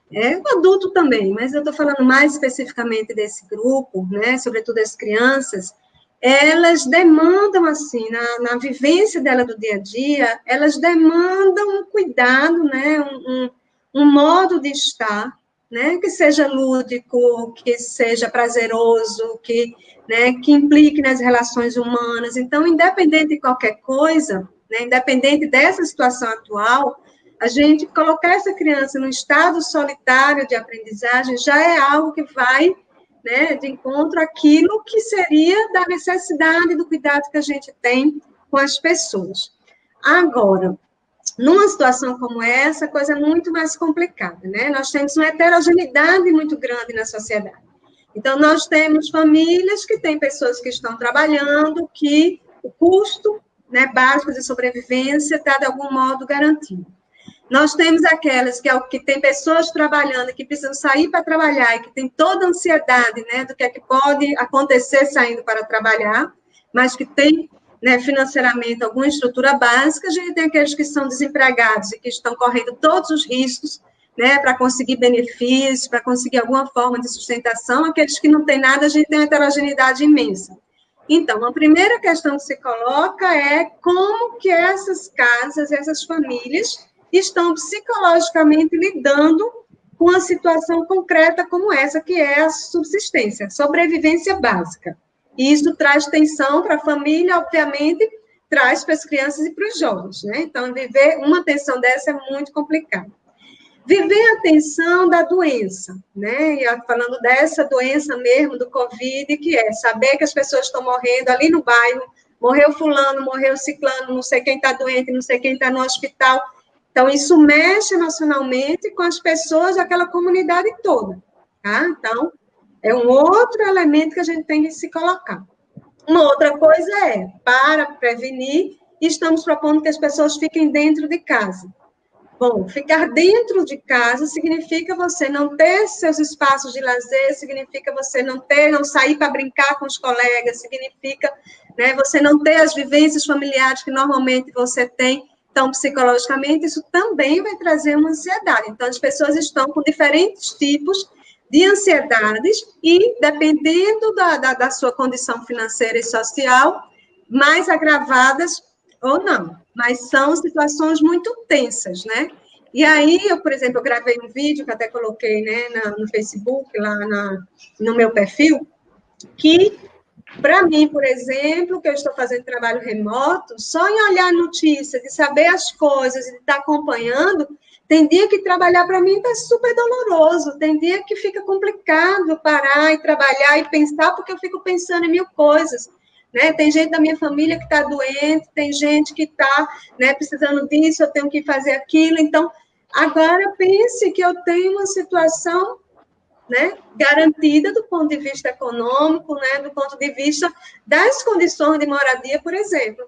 Speaker 2: o adulto também, mas eu estou falando mais especificamente desse grupo, né, sobretudo as crianças, elas demandam, assim, na vivência dela do dia a dia, elas demandam um cuidado, né, um modo de estar, né, que seja lúdico, que seja prazeroso, né, que implique nas relações humanas. Então, independente de qualquer coisa, né, independente dessa situação atual, a gente colocar essa criança num estado solitário de aprendizagem já é algo que vai, né, de encontro àquilo que seria da necessidade do cuidado que a gente tem com as pessoas. Agora, numa situação como essa, a coisa é muito mais complicada, né? Nós temos uma heterogeneidade muito grande na sociedade. Então, nós temos famílias que têm pessoas que estão trabalhando, que o custo, né, básico de sobrevivência está, de algum modo, garantido. Nós temos aquelas que tem pessoas trabalhando, que precisam sair para trabalhar, e que tem toda a ansiedade, né, do que é que pode acontecer saindo para trabalhar, mas que tem, né, financeiramente alguma estrutura básica. A gente tem aqueles que são desempregados e que estão correndo todos os riscos, né, para conseguir benefícios, para conseguir alguma forma de sustentação. Aqueles que não têm nada, a gente tem uma heterogeneidade imensa. Então, a primeira questão que se coloca é como que essas casas, essas famílias estão psicologicamente lidando com a situação concreta como essa, que é a subsistência, sobrevivência básica. E isso traz tensão para a família, obviamente, traz para as crianças e para os jovens, né? Então, viver uma tensão dessa é muito complicado. Viver a tensão da doença, né? E falando dessa doença mesmo, do Covid, que é saber que as pessoas estão morrendo ali no bairro, morreu fulano, morreu ciclano, não sei quem está doente, não sei quem está no hospital. Então, isso mexe emocionalmente com as pessoas daquela comunidade toda, tá? Então, é um outro elemento que a gente tem que se colocar. Uma outra coisa é, para prevenir, estamos propondo que as pessoas fiquem dentro de casa. Bom, ficar dentro de casa significa você não ter seus espaços de lazer, significa você não sair para brincar com os colegas, significa, né, você não ter as vivências familiares que normalmente você tem. Então, psicologicamente, isso também vai trazer uma ansiedade. Então, as pessoas estão com diferentes tipos de ansiedades e, dependendo da sua condição financeira e social, mais agravadas ou não. Mas são situações muito tensas, né? E aí, por exemplo, eu gravei um vídeo que até coloquei, né, no Facebook, lá no meu perfil, que, para mim, por exemplo, que eu estou fazendo trabalho remoto, só em olhar a notícia, de saber as coisas, de estar acompanhando, tem dia que trabalhar para mim está super doloroso, tem dia que fica complicado parar e trabalhar e pensar, porque eu fico pensando em mil coisas, né? Tem gente da minha família que está doente, tem gente que está, né, precisando disso, eu tenho que fazer aquilo. Então, agora pense que eu tenho uma situação, né, garantida do ponto de vista econômico, né, do ponto de vista das condições de moradia, por exemplo.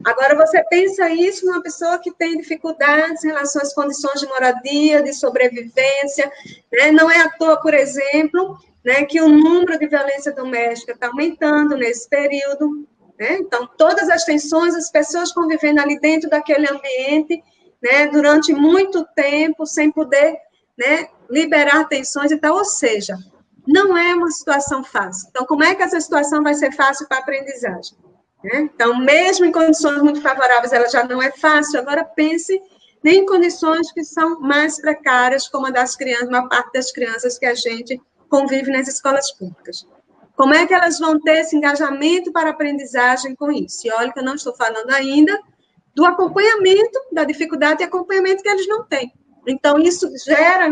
Speaker 2: Agora, você pensa isso numa pessoa que tem dificuldades em relação às condições de moradia, de sobrevivência, né? Não é à toa, por exemplo, né, que o número de violência doméstica está aumentando nesse período, né? Então, todas as tensões, as pessoas convivendo ali dentro daquele ambiente, né, durante muito tempo, sem poder, né, liberar tensões e tal, ou seja, não é uma situação fácil. Então, como é que essa situação vai ser fácil para a aprendizagem? Né? Então, mesmo em condições muito favoráveis, ela já não é fácil. Agora, pense em condições que são mais precárias, como a das crianças, uma parte das crianças que a gente convive nas escolas públicas. Como é que elas vão ter esse engajamento para a aprendizagem com isso? E olha que eu não estou falando ainda do acompanhamento, da dificuldade de acompanhamento que eles não têm. Então, isso gera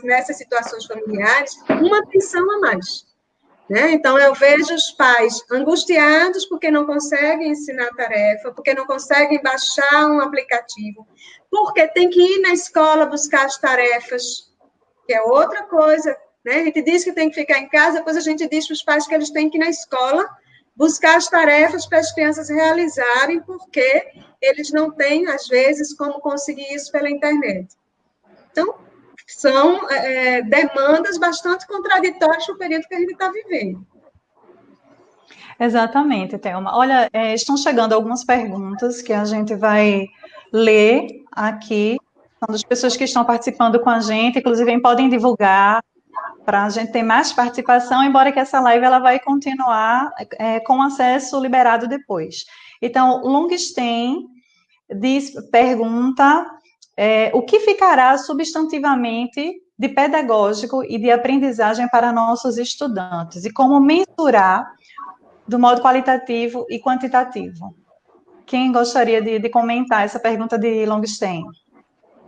Speaker 2: nessas situações familiares uma tensão a mais. Né? Então, eu vejo os pais angustiados porque não conseguem ensinar a tarefa, porque não conseguem baixar um aplicativo, porque tem que ir na escola buscar as tarefas, que é outra coisa. Né? A gente diz que tem que ficar em casa, depois a gente diz para os pais que eles têm que ir na escola buscar as tarefas para as crianças realizarem, porque eles não têm, às vezes, como conseguir isso pela internet. Então, são demandas bastante contraditórias para o período que a gente está vivendo.
Speaker 1: Exatamente, Thelma. Olha, estão chegando algumas perguntas que a gente vai ler aqui. São das pessoas que estão participando com a gente, inclusive podem divulgar para a gente ter mais participação, embora que essa live ela vai continuar com acesso liberado depois. Então, Longstein pergunta o que ficará substantivamente de pedagógico e de aprendizagem para nossos estudantes e como mensurar do modo qualitativo e quantitativo. Quem gostaria de comentar essa pergunta de Longstein?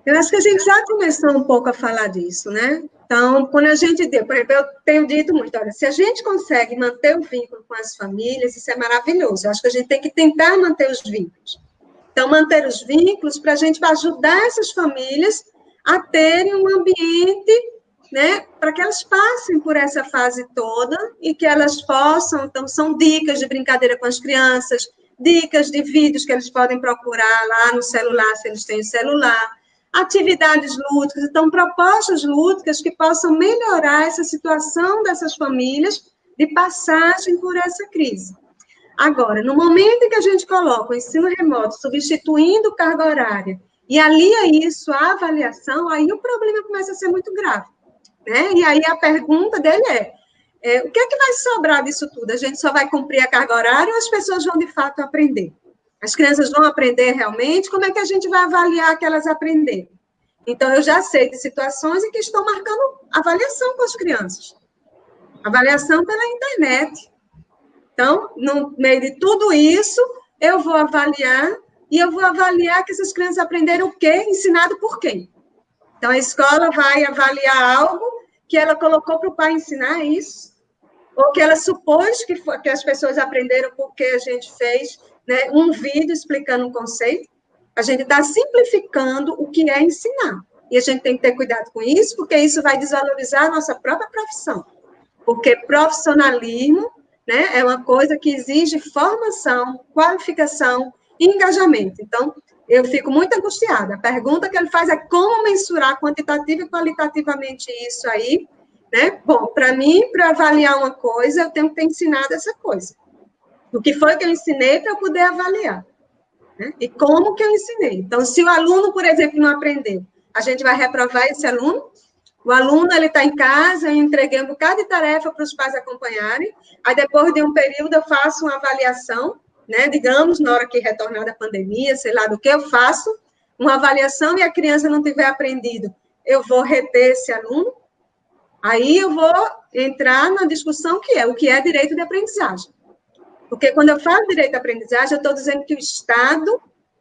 Speaker 2: Eu acho que a gente já começou um pouco a falar disso, né? Então, quando a gente, por exemplo, eu tenho dito muito, olha, se a gente consegue manter o vínculo com as famílias, isso é maravilhoso. Eu acho que a gente tem que tentar manter os vínculos. Então, manter os vínculos para a gente ajudar essas famílias a terem um ambiente, né, para que elas passem por essa fase toda e que elas possam, então, são dicas de brincadeira com as crianças, dicas de vídeos que eles podem procurar lá no celular, se eles têm o celular, atividades lúdicas, então, propostas lúdicas que possam melhorar essa situação dessas famílias de passagem por essa crise. Agora, no momento em que a gente coloca o ensino remoto substituindo carga horária e alia isso à avaliação, aí o problema começa a ser muito grave. Né? E aí a pergunta dele o que é que vai sobrar disso tudo? A gente só vai cumprir a carga horária ou as pessoas vão, de fato, aprender? As crianças vão aprender realmente? Como é que a gente vai avaliar que elas aprenderam? Então, eu já sei de situações em que estou marcando avaliação com as crianças. Avaliação pela internet. Então, no meio de tudo isso, eu vou avaliar, e eu vou avaliar que essas crianças aprenderam o quê? Ensinado por quem? Então, a escola vai avaliar algo que ela colocou para o pai ensinar isso, ou que ela supôs que as pessoas aprenderam porque a gente fez, né, um vídeo explicando um conceito. A gente está simplificando o que é ensinar. E a gente tem que ter cuidado com isso, porque isso vai desvalorizar a nossa própria profissão. Porque profissionalismo, né, é uma coisa que exige formação, qualificação e engajamento. Então, eu fico muito angustiada. A pergunta que ele faz é como mensurar quantitativa e qualitativamente isso aí, né? Bom, para mim, para avaliar uma coisa, eu tenho que ter ensinado essa coisa. O que foi que eu ensinei para eu poder avaliar? Né? E como que eu ensinei? Então, se o aluno, por exemplo, não aprendeu, a gente vai reprovar esse aluno? O aluno, ele está em casa, eu entreguei um bocado de tarefa para os pais acompanharem, aí depois de um período eu faço uma avaliação, né, digamos, na hora que retornar da pandemia, sei lá do que, eu faço uma avaliação e a criança não tiver aprendido, eu vou reter esse aluno, aí eu vou entrar na discussão o que é direito de aprendizagem. Porque quando eu falo direito de aprendizagem, eu estou dizendo que o Estado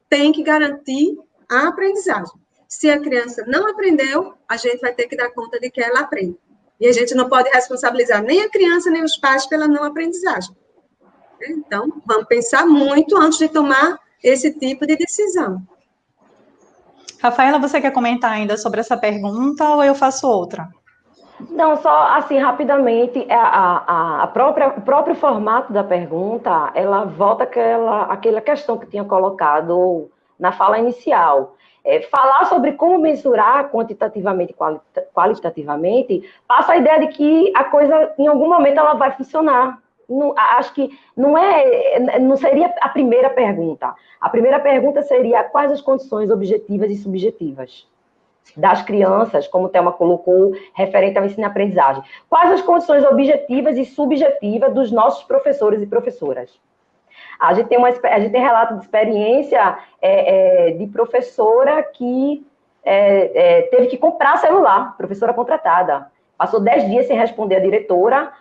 Speaker 2: tem que garantir a aprendizagem. Se a criança não aprendeu, a gente vai ter que dar conta de que ela aprende. E a gente não pode responsabilizar nem a criança, nem os pais pela não aprendizagem. Então, vamos pensar muito antes de tomar esse tipo de decisão.
Speaker 1: Rafaela, você quer comentar ainda sobre essa pergunta ou eu faço outra?
Speaker 3: Não, só assim, rapidamente, o próprio formato da pergunta, ela volta àquela questão que tinha colocado na fala inicial. Falar sobre como mensurar quantitativamente e qualitativamente passa a ideia de que a coisa, em algum momento, ela vai funcionar. Não, acho que não seria a primeira pergunta. A primeira pergunta seria quais as condições objetivas e subjetivas das crianças, como o Thelma colocou, referente ao ensino e aprendizagem. Quais as condições objetivas e subjetivas dos nossos professores e professoras? A gente tem relato de experiência de professora que teve que comprar celular, professora contratada. Passou 10 dias sem responder a diretora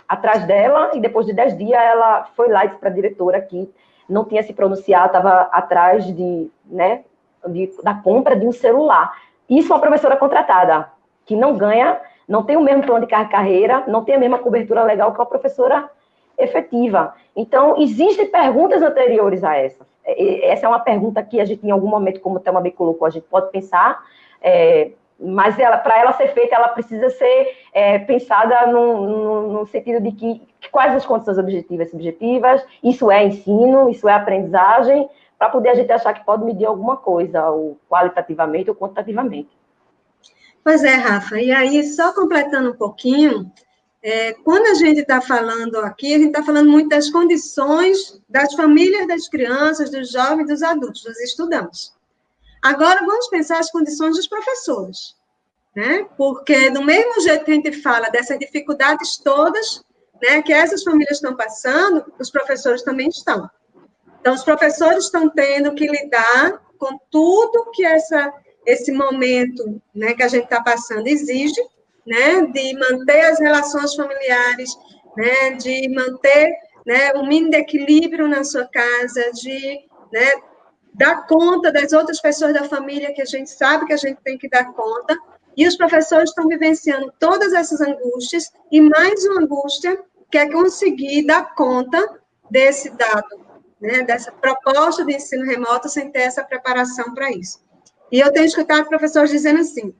Speaker 3: atrás dela, e depois de 10 dias ela foi lá e disse para a diretora que não tinha se pronunciado, estava atrás da compra de um celular. Isso é uma professora contratada, que não ganha, não tem o mesmo plano de carreira, não tem a mesma cobertura legal que uma professora efetiva. Então, existem perguntas anteriores a essa. Essa é uma pergunta que a gente, em algum momento, como o Thelma bem colocou, a gente pode pensar, mas para ela ser feita, ela precisa ser pensada no sentido de que quais as condições objetivas e subjetivas, isso é ensino, isso é aprendizagem, para poder a gente achar que pode medir alguma coisa, ou qualitativamente ou quantitativamente.
Speaker 2: Pois é, Rafa, e aí, só completando um pouquinho, quando a gente está falando aqui, a gente está falando muito das condições das famílias das crianças, dos jovens, dos adultos, dos estudantes. Agora, vamos pensar as condições dos professores, né? Porque, do mesmo jeito que a gente fala dessas dificuldades todas, né, que essas famílias estão passando, os professores também estão. Então, os professores estão tendo que lidar com tudo que esse momento, né, que a gente está passando exige, né, de manter as relações familiares, né, de manter, né, um mínimo de equilíbrio na sua casa, de, né, dar conta das outras pessoas da família que a gente sabe que a gente tem que dar conta, e os professores estão vivenciando todas essas angústias, e mais uma angústia, que é conseguir dar conta desse dado, né, dessa proposta de ensino remoto sem ter essa preparação para isso. E eu tenho escutado professores dizendo assim,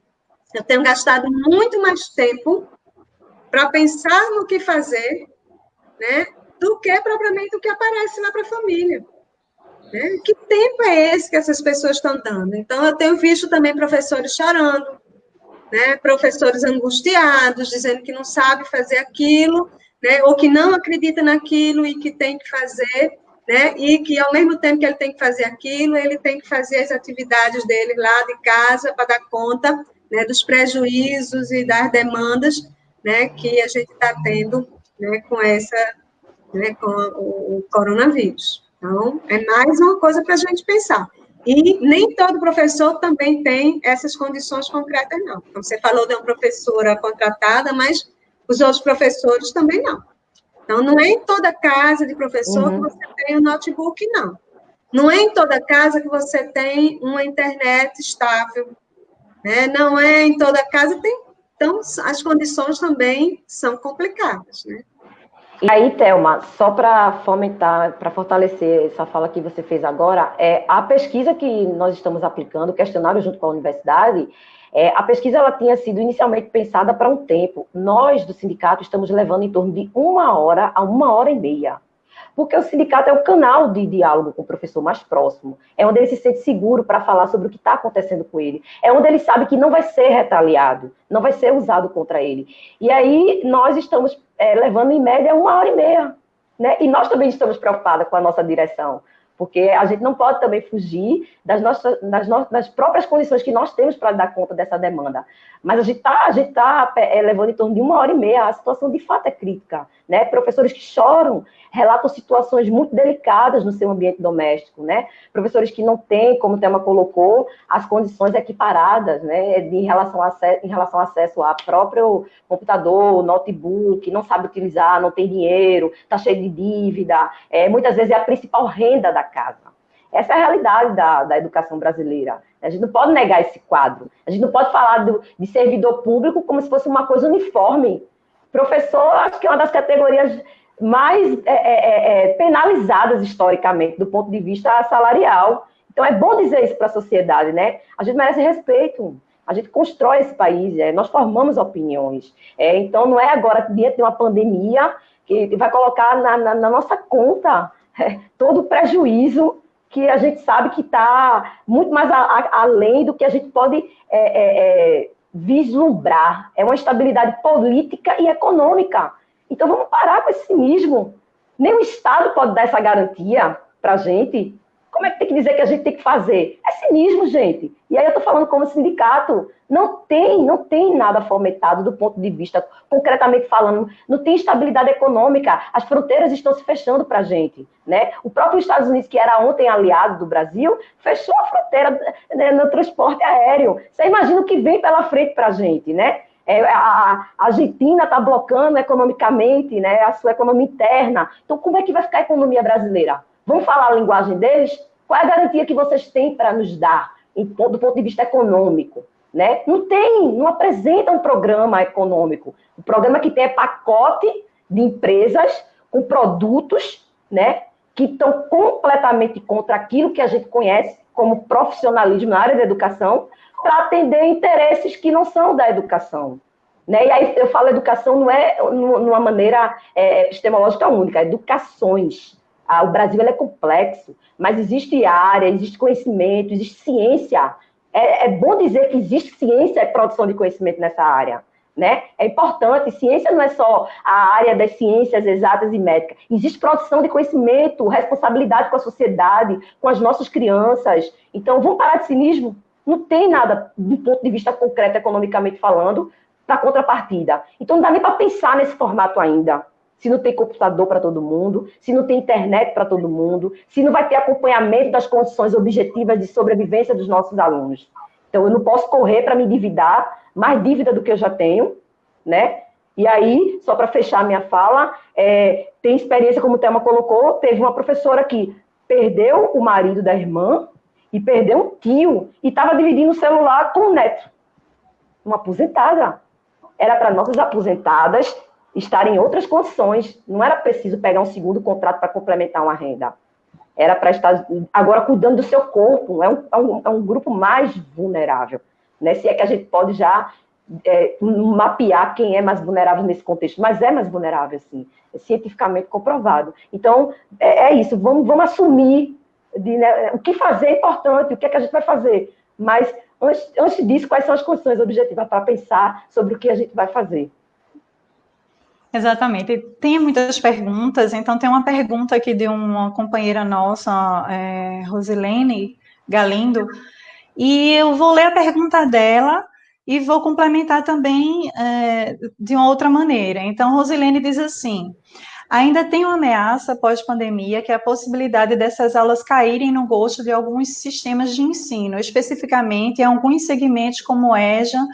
Speaker 2: eu tenho gastado muito mais tempo para pensar no que fazer, né, do que propriamente o que aparece lá para a família. Né? Que tempo é esse que essas pessoas estão dando? Então, eu tenho visto também professores chorando, né, professores angustiados, dizendo que não sabe fazer aquilo, né, ou que não acredita naquilo e que tem que fazer, né, e que, ao mesmo tempo que ele tem que fazer aquilo, ele tem que fazer as atividades dele lá de casa para dar conta, né, dos prejuízos e das demandas, né, que a gente está tendo, né, com o coronavírus. Então, é mais uma coisa para a gente pensar. E nem todo professor também tem essas condições concretas, não. Então, você falou de uma professora contratada, mas os outros professores também não. Então, não é em toda casa de professor que você tem um notebook, não. Não é em toda casa que você tem uma internet estável, né? Não é em toda casa tem. Então, as condições também são complicadas, né?
Speaker 3: E aí, Thelma, só para fomentar, para fortalecer essa fala que você fez agora, a pesquisa que nós estamos aplicando, o questionário junto com a universidade, a pesquisa ela tinha sido inicialmente pensada para um tempo. Nós, do sindicato, estamos levando em torno de 1 hora a 1 hora e meia. Porque o sindicato é o canal de diálogo com o professor mais próximo. É onde ele se sente seguro para falar sobre o que está acontecendo com ele. É onde ele sabe que não vai ser retaliado, não vai ser usado contra ele. E aí nós estamos levando em média 1 hora e meia. Né? E nós também estamos preocupadas com a nossa direção. Porque a gente não pode também fugir das próprias condições que nós temos para dar conta dessa demanda. Mas a gente tá levando em torno de 1 hora e meia, a situação de fato é crítica. Né? Professores que choram, relatam situações muito delicadas no seu ambiente doméstico. Né? Professores que não têm, como o Thelma colocou, as condições equiparadas, né? Em relação ao acesso a próprio computador, notebook, não sabe utilizar, não tem dinheiro, está cheio de dívida, muitas vezes é a principal renda da casa. Essa é a realidade da educação brasileira. A gente não pode negar esse quadro. A gente não pode falar de servidor público como se fosse uma coisa uniforme. Professor, acho que é uma das categorias mais penalizadas historicamente, do ponto de vista salarial. Então, é bom dizer isso para a sociedade, né? A gente merece respeito. A gente constrói esse país, nós formamos opiniões. Então, não é agora, diante de uma pandemia, que vai colocar na nossa conta todo o prejuízo que a gente sabe que está muito mais além do que a gente pode vislumbrar. É uma instabilidade política e econômica. Então, vamos parar com esse cinismo. Nem o Estado pode dar essa garantia para a gente. Como é que tem que dizer que a gente tem que fazer? É cinismo, gente. E aí eu estou falando como sindicato. Não tem nada fomentado do ponto de vista, concretamente falando, não tem estabilidade econômica. As fronteiras estão se fechando para a gente, né? O próprio Estados Unidos, que era ontem aliado do Brasil, fechou a fronteira, né, no transporte aéreo. Você imagina o que vem pela frente para a gente, né? A Argentina está blocando economicamente, né, a sua economia interna. Então, como é que vai ficar a economia brasileira? Vamos falar a linguagem deles? Qual é a garantia que vocês têm para nos dar, do ponto de vista econômico? Né? Não apresenta um programa econômico. O programa que tem é pacote de empresas com produtos, né, que estão completamente contra aquilo que a gente conhece como profissionalismo na área da educação, para atender interesses que não são da educação. Né? E aí eu falo educação não é numa maneira epistemológica única, educações. O Brasil é complexo, mas existe área, existe conhecimento, existe ciência. É bom dizer que existe ciência e produção de conhecimento nessa área. Né? É importante, ciência não é só a área das ciências exatas e médicas. Existe produção de conhecimento, responsabilidade com a sociedade, com as nossas crianças. Então, vamos parar de cinismo? Não tem nada, do ponto de vista concreto, economicamente falando, para contrapartida. Então, não dá nem para pensar nesse formato ainda. Se não tem computador para todo mundo, se não tem internet para todo mundo, se não vai ter acompanhamento das condições objetivas de sobrevivência dos nossos alunos. Então, eu não posso correr para me endividar, mais dívida do que eu já tenho, né? E aí, só para fechar a minha fala, tem experiência, como o Thelma colocou, teve uma professora que perdeu o marido da irmã e perdeu um tio e estava dividindo o celular com o neto. Uma aposentada. Era para nossas aposentadas estarem em outras condições. Não era preciso pegar um segundo contrato para complementar uma renda. Era para estar agora cuidando do seu corpo. É um grupo mais vulnerável. Né? Se é que a gente pode já mapear quem é mais vulnerável nesse contexto. Mas é mais vulnerável, sim. É cientificamente comprovado. Então, é isso. Vamos assumir né, o que fazer é importante, o que é que a gente vai fazer. Mas, antes disso, quais são as condições objetivas para pensar sobre o que a gente vai fazer?
Speaker 1: Exatamente. Tem muitas perguntas, então tem uma pergunta aqui de uma companheira nossa, Rosilene Galindo, e eu vou ler a pergunta dela e vou complementar também de uma outra maneira. Então, Rosilene diz assim: ainda tem uma ameaça pós-pandemia, que é a possibilidade dessas aulas caírem no gosto de alguns sistemas de ensino, especificamente em alguns segmentos como EJA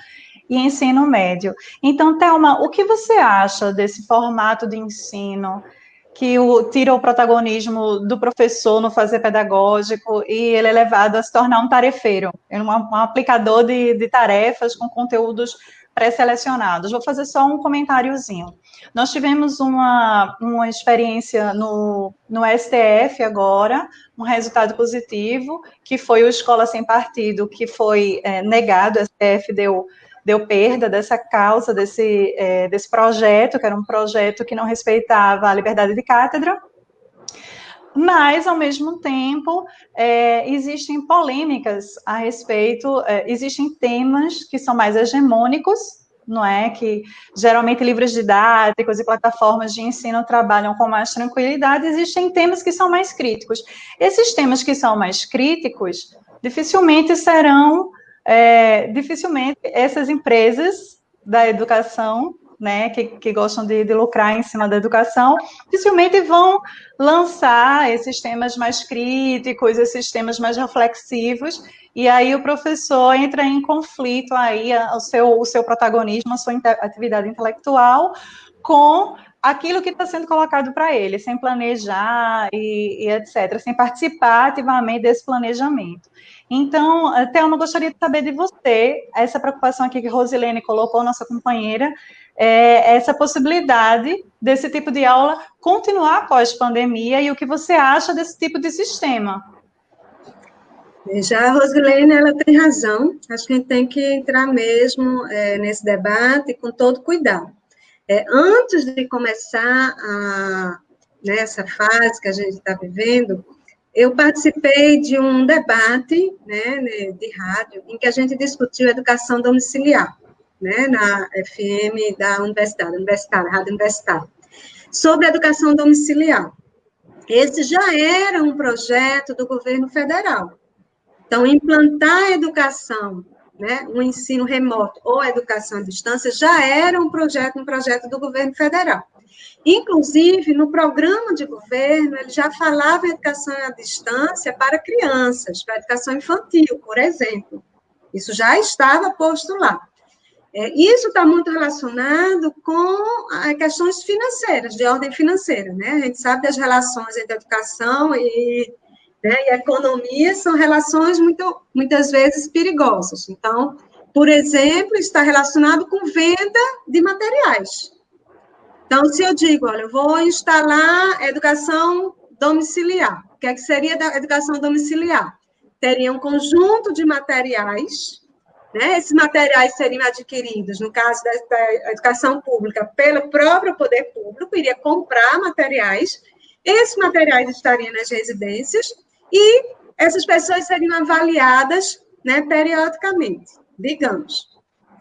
Speaker 1: e ensino médio. Então, Thelma, o que você acha desse formato de ensino que tira o protagonismo do professor no fazer pedagógico e ele é levado a se tornar um tarefeiro, um aplicador de tarefas com conteúdos pré-selecionados? Vou fazer só um comentáriozinho. Nós tivemos uma experiência no STF agora, um resultado positivo, que foi o Escola Sem Partido, que foi negado, o STF deu perda dessa causa, desse projeto, que era um projeto que não respeitava a liberdade de cátedra, mas, ao mesmo tempo, existem polêmicas a respeito, existem temas que são mais hegemônicos, não é? Que geralmente livros didáticos e plataformas de ensino trabalham com mais tranquilidade, existem temas que são mais críticos. Esses temas que são mais críticos dificilmente essas empresas da educação, né, que gostam de lucrar em cima da educação, dificilmente vão lançar esses temas mais críticos, esses temas mais reflexivos, e aí o professor entra em conflito aí, o seu protagonismo, a sua atividade intelectual com aquilo que está sendo colocado para ele, sem planejar e etc., sem participar ativamente desse planejamento. Então, Thelma, eu gostaria de saber de você, essa preocupação aqui que Rosilene colocou, nossa companheira, essa possibilidade desse tipo de aula continuar após pandemia e o que você acha desse tipo de sistema.
Speaker 2: Já a Rosilene, ela tem razão, acho que a gente tem que entrar mesmo nesse debate com todo cuidado. Antes de começar nessa fase que a gente está vivendo, eu participei de um debate, né, de rádio, em que a gente discutiu educação domiciliar, né, na FM da Universitária, Rádio Universitária, sobre educação domiciliar. Esse já era um projeto do governo federal. Então, implantar a educação, né, o ensino remoto ou a educação à distância já era um projeto do governo federal. Inclusive, no programa de governo, ele já falava em educação à distância para crianças, para educação infantil, por exemplo. Isso já estava posto lá. Isso está muito relacionado com questões financeiras, de ordem financeira, né? A gente sabe das relações entre educação e economia são relações muitas vezes perigosas. Então, por exemplo, está relacionado com venda de materiais. Então, se eu digo, olha, eu vou instalar educação domiciliar, o que seria da educação domiciliar? Teria um conjunto de materiais, né? Esses materiais seriam adquiridos, no caso da educação pública, pelo próprio poder público, iria comprar materiais, esses materiais estariam nas residências e essas pessoas seriam avaliadas, né, periodicamente, digamos.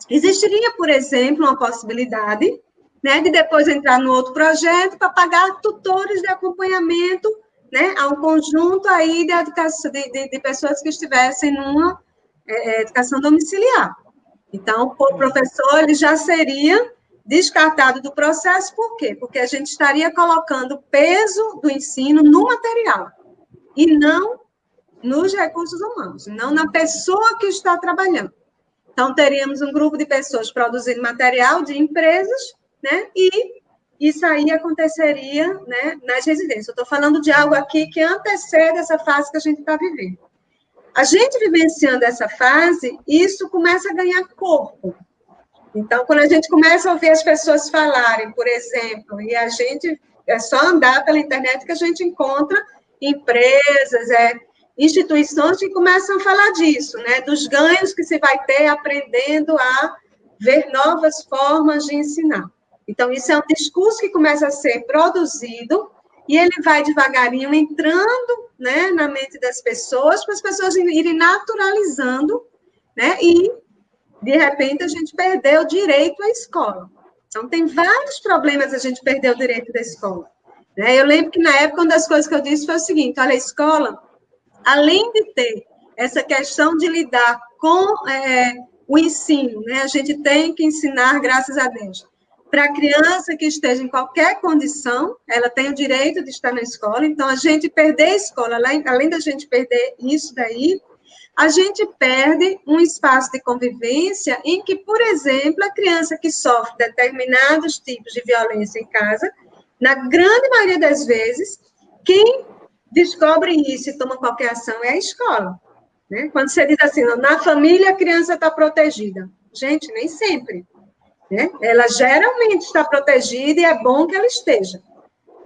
Speaker 2: Existiria, por exemplo, uma possibilidade, né, de depois entrar no outro projeto para pagar tutores de acompanhamento, né, a um conjunto aí de pessoas que estivessem numa educação domiciliar. Então, o professor ele já seria descartado do processo, por quê? Porque a gente estaria colocando o peso do ensino no material, e não nos recursos humanos, não na pessoa que está trabalhando. Então, teríamos um grupo de pessoas produzindo material de empresas, né, e isso aí aconteceria, né, nas residências. Eu estou falando de algo aqui que antecede essa fase que a gente está vivendo. A gente vivenciando essa fase, isso começa a ganhar corpo. Então, quando a gente começa a ouvir as pessoas falarem, por exemplo, e a gente, é só andar pela internet que a gente encontra empresas, instituições que começam a falar disso, né, dos ganhos que se vai ter aprendendo a ver novas formas de ensinar. Então, isso é um discurso que começa a ser produzido e ele vai devagarinho entrando, né, na mente das pessoas, para as pessoas irem naturalizando, né, e, de repente, a gente perdeu o direito à escola. Então, tem vários problemas a gente perder o direito da escola. Né? Eu lembro que, na época, uma das coisas que eu disse foi o seguinte, olha, a escola, além de ter essa questão de lidar com o ensino, né, a gente tem que ensinar, graças a Deus, para a criança que esteja em qualquer condição, ela tem o direito de estar na escola, então a gente perder a escola, além da gente perder isso daí, a gente perde um espaço de convivência em que, por exemplo, a criança que sofre determinados tipos de violência em casa, na grande maioria das vezes, quem descobre isso e toma qualquer ação é a escola. Né? Quando você diz assim, na família a criança está protegida. Gente, nem sempre. Né? Ela geralmente está protegida e é bom que ela esteja.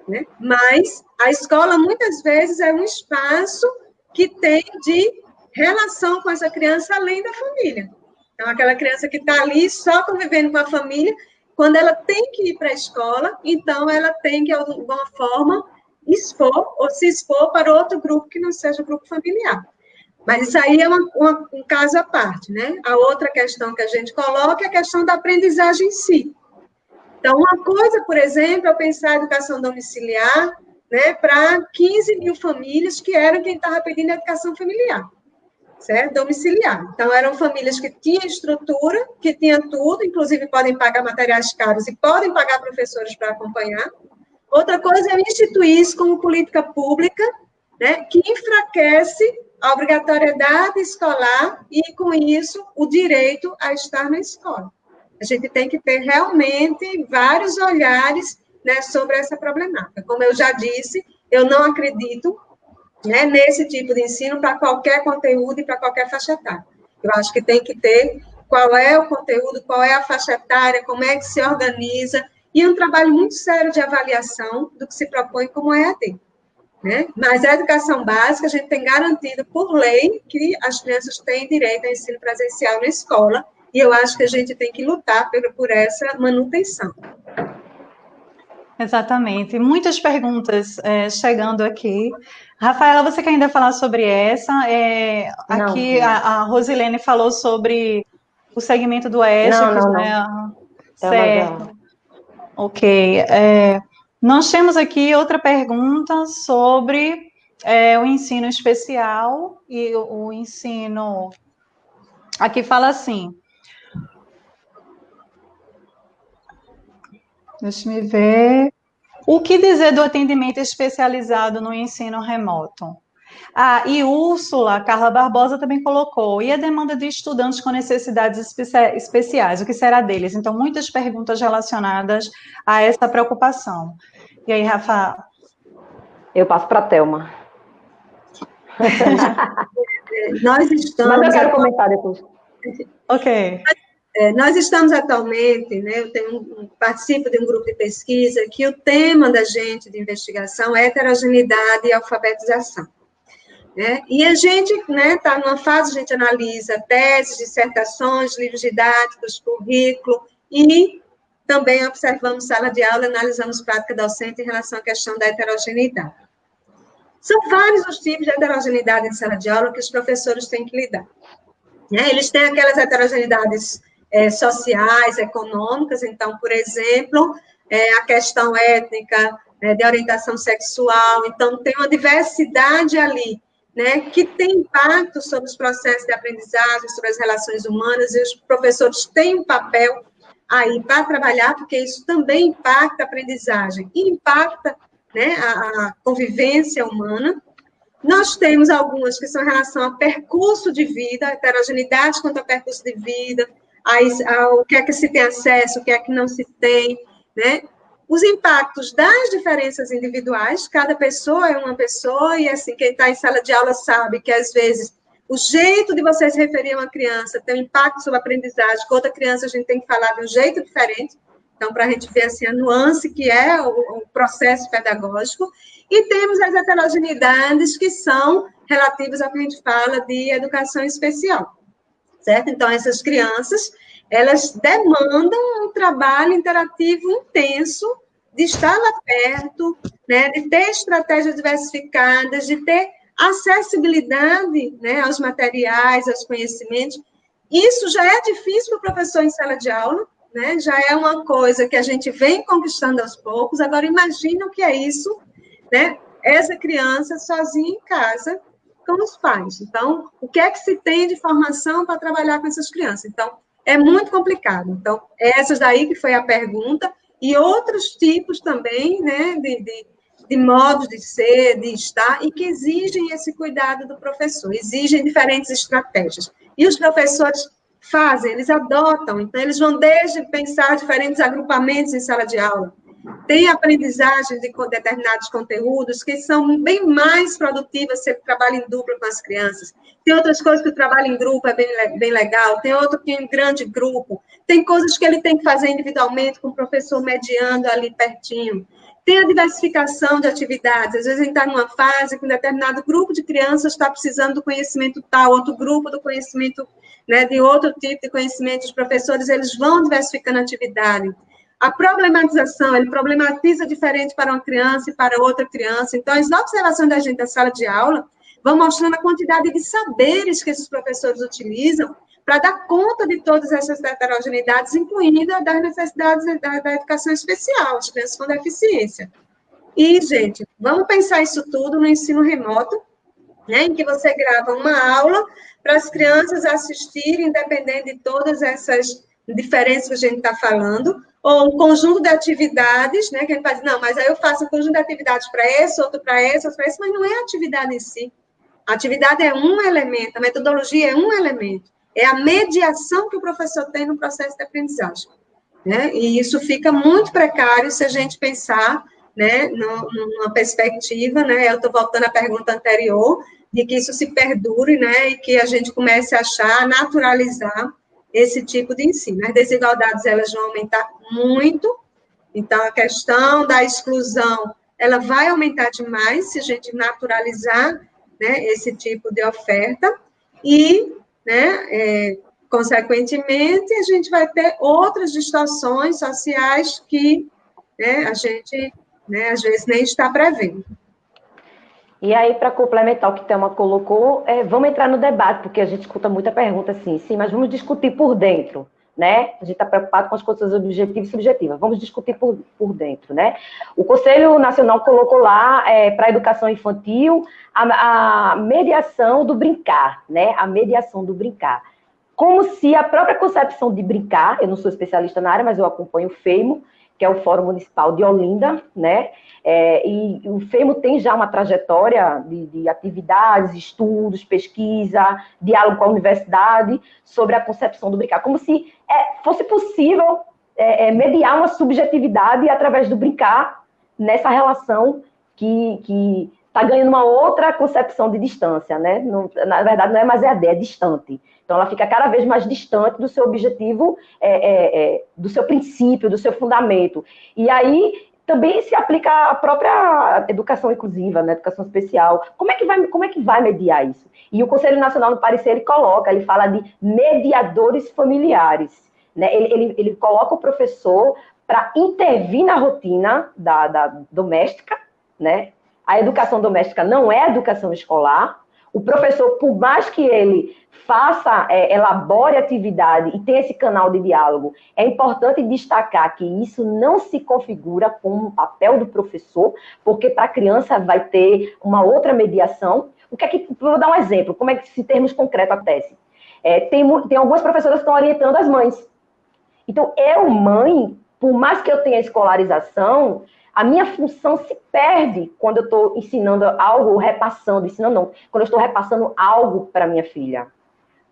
Speaker 2: Né? Mas a escola, muitas vezes, é um espaço que tem de relação com essa criança além da família. Então, aquela criança que está ali só convivendo com a família, quando ela tem que ir para a escola, então ela tem que, de alguma forma, expor ou se expor para outro grupo que não seja o grupo familiar. Mas isso aí é um caso à parte, né? A outra questão que a gente coloca é a questão da aprendizagem em si. Então, uma coisa, por exemplo, é pensar a educação domiciliar, né, para 15 mil famílias que eram quem estava pedindo a educação familiar, certo? Domiciliar. Então, eram famílias que tinham estrutura, que tinham tudo, inclusive podem pagar materiais caros e podem pagar professores para acompanhar. Outra coisa é instituir isso como política pública, né, que enfraquece a obrigatoriedade escolar e, com isso, o direito a estar na escola. A gente tem que ter realmente vários olhares, né, sobre essa problemática. Como eu já disse, eu não acredito, né, nesse tipo de ensino para qualquer conteúdo e para qualquer faixa etária. Eu acho que tem que ter qual é o conteúdo, qual é a faixa etária, como é que se organiza, e um trabalho muito sério de avaliação do que se propõe como EAD. né? Mas a educação básica, a gente tem garantido por lei que as crianças têm direito ao ensino presencial na escola, e eu acho que a gente tem que lutar por essa manutenção.
Speaker 1: Exatamente. Muitas perguntas chegando aqui. Rafaela, você quer ainda falar sobre essa? Aqui
Speaker 3: Não.
Speaker 1: a Rosilene falou sobre o segmento do EJA,
Speaker 3: Não,
Speaker 1: que
Speaker 3: não,
Speaker 1: já é
Speaker 3: não.
Speaker 1: certo. Ok. Nós temos aqui outra pergunta sobre o ensino especial e o ensino. Aqui fala assim. Deixa eu ver. O que dizer do atendimento especializado no ensino remoto? E Úrsula, Carla Barbosa também colocou. E a demanda de estudantes com necessidades especiais? O que será deles? Então, muitas perguntas relacionadas a essa preocupação. E aí, Rafa?
Speaker 3: Eu passo para a Thelma.
Speaker 2: Nós estamos...
Speaker 3: Mas eu quero comentar depois.
Speaker 1: Ok.
Speaker 2: Nós estamos atualmente, né, participo de um grupo de pesquisa que o tema da gente de investigação é heterogeneidade e alfabetização. Né? E a gente está numa fase, a gente analisa teses, dissertações, livros didáticos, currículo, e também observamos sala de aula, analisamos prática docente em relação à questão da heterogeneidade. São vários os tipos de heterogeneidade em sala de aula que os professores têm que lidar. Né? Eles têm aquelas heterogeneidades sociais, econômicas, então, por exemplo, a questão étnica, de orientação sexual, então, tem uma diversidade ali, né, que tem impacto sobre os processos de aprendizagem, sobre as relações humanas, e os professores têm um papel aí para trabalhar, porque isso também impacta a aprendizagem, e impacta, né, a convivência humana. Nós temos algumas que são em relação ao percurso de vida, a heterogeneidade quanto ao percurso de vida, o que é que se tem acesso, o que é que não se tem, né? Os impactos das diferenças individuais, cada pessoa é uma pessoa, e assim, quem está em sala de aula sabe que, às vezes, o jeito de você se referir a uma criança tem um impacto sobre a aprendizagem, com outra criança a gente tem que falar de um jeito diferente, então, para a gente ver assim, a nuance que é o processo pedagógico, e temos as heterogeneidades que são relativas ao que a gente fala de educação especial, certo? Então, essas crianças, elas demandam um trabalho interativo intenso, de estar lá perto, né, de ter estratégias diversificadas, de ter acessibilidade, né, aos materiais, aos conhecimentos. Isso já é difícil para o professor em sala de aula, né, já é uma coisa que a gente vem conquistando aos poucos. Agora, imagina o que é isso, né, essa criança sozinha em casa, com os pais. Então, o que é que se tem de formação para trabalhar com essas crianças? Então, é muito complicado. Então, essas daí que foi a pergunta, e outros tipos também, né, de modos de ser, de estar, e que exigem esse cuidado do professor, exigem diferentes estratégias. E os professores fazem, eles adotam, então eles vão desde pensar diferentes agrupamentos em sala de aula, tem aprendizagem de determinados conteúdos que são bem mais produtivas se ele trabalha em dupla com as crianças. Tem outras coisas que o trabalho em grupo é bem legal, tem outro que em grande grupo, tem coisas que ele tem que fazer individualmente com o professor mediando ali pertinho. Tem a diversificação de atividades, às vezes a gente está numa fase que um determinado grupo de crianças está precisando do conhecimento tal, outro grupo do conhecimento, né, de outro tipo de conhecimento, os professores, eles vão diversificando a atividade. A problematização, ele problematiza diferente para uma criança e para outra criança. Então, as observações da gente na sala de aula vão mostrando a quantidade de saberes que esses professores utilizam para dar conta de todas essas heterogeneidades, incluindo a das necessidades da educação especial, as crianças com deficiência. E, gente, vamos pensar isso tudo no ensino remoto, né, em que você grava uma aula para as crianças assistirem, independente de todas essas diferenças que a gente está falando, ou um conjunto de atividades, né, que a gente faz, não, mas aí eu faço um conjunto de atividades para esse, outro para esse, outro para esse, mas não é a atividade em si. A atividade é um elemento, a metodologia é um elemento, é a mediação que o professor tem no processo de aprendizagem, né, e isso fica muito precário se a gente pensar, né, numa perspectiva, né, eu estou voltando à pergunta anterior, de que isso se perdure, né, e que a gente comece a achar, naturalizar esse tipo de ensino. As desigualdades, elas vão aumentar muito, então, a questão da exclusão ela vai aumentar demais se a gente naturalizar, né, esse tipo de oferta e, né, consequentemente, a gente vai ter outras distorções sociais que, né, a gente, né, às vezes nem está prevendo.
Speaker 3: E aí, para complementar o que a Thelma colocou, vamos entrar no debate, porque a gente escuta muita pergunta assim, sim, mas vamos discutir por dentro, né? A gente está preocupado com as coisas objetivas e subjetivas, vamos discutir por dentro, né? O Conselho Nacional colocou lá, para a educação infantil, a mediação do brincar, né? A mediação do brincar. Como se a própria concepção de brincar, eu não sou especialista na área, mas eu acompanho o FEIMO, que é o Fórum Municipal de Olinda, né? E o FEIMO tem já uma trajetória de atividades, estudos, pesquisa, diálogo com a universidade sobre a concepção do brincar, como se fosse possível mediar uma subjetividade através do brincar nessa relação que está ganhando uma outra concepção de distância, né? Não, na verdade, não é mais EAD, é distante. Então, ela fica cada vez mais distante do seu objetivo, do seu princípio, do seu fundamento. E aí, também se aplica a própria educação inclusiva, né? Educação especial. Como é que vai mediar isso? E o Conselho Nacional, no parecer, ele fala de mediadores familiares. Né? Ele coloca o professor para intervir na rotina da doméstica, né? A educação doméstica não é educação escolar. O professor, por mais que ele elabore atividade e tenha esse canal de diálogo, é importante destacar que isso não se configura como um papel do professor, porque para a criança vai ter uma outra mediação. Vou dar um exemplo, como é que, se termos concretos, acontece? Tem algumas professoras que estão orientando as mães. Então, mãe, por mais que eu tenha escolarização, a minha função se perde quando eu estou ensinando algo, quando eu estou repassando algo para minha filha.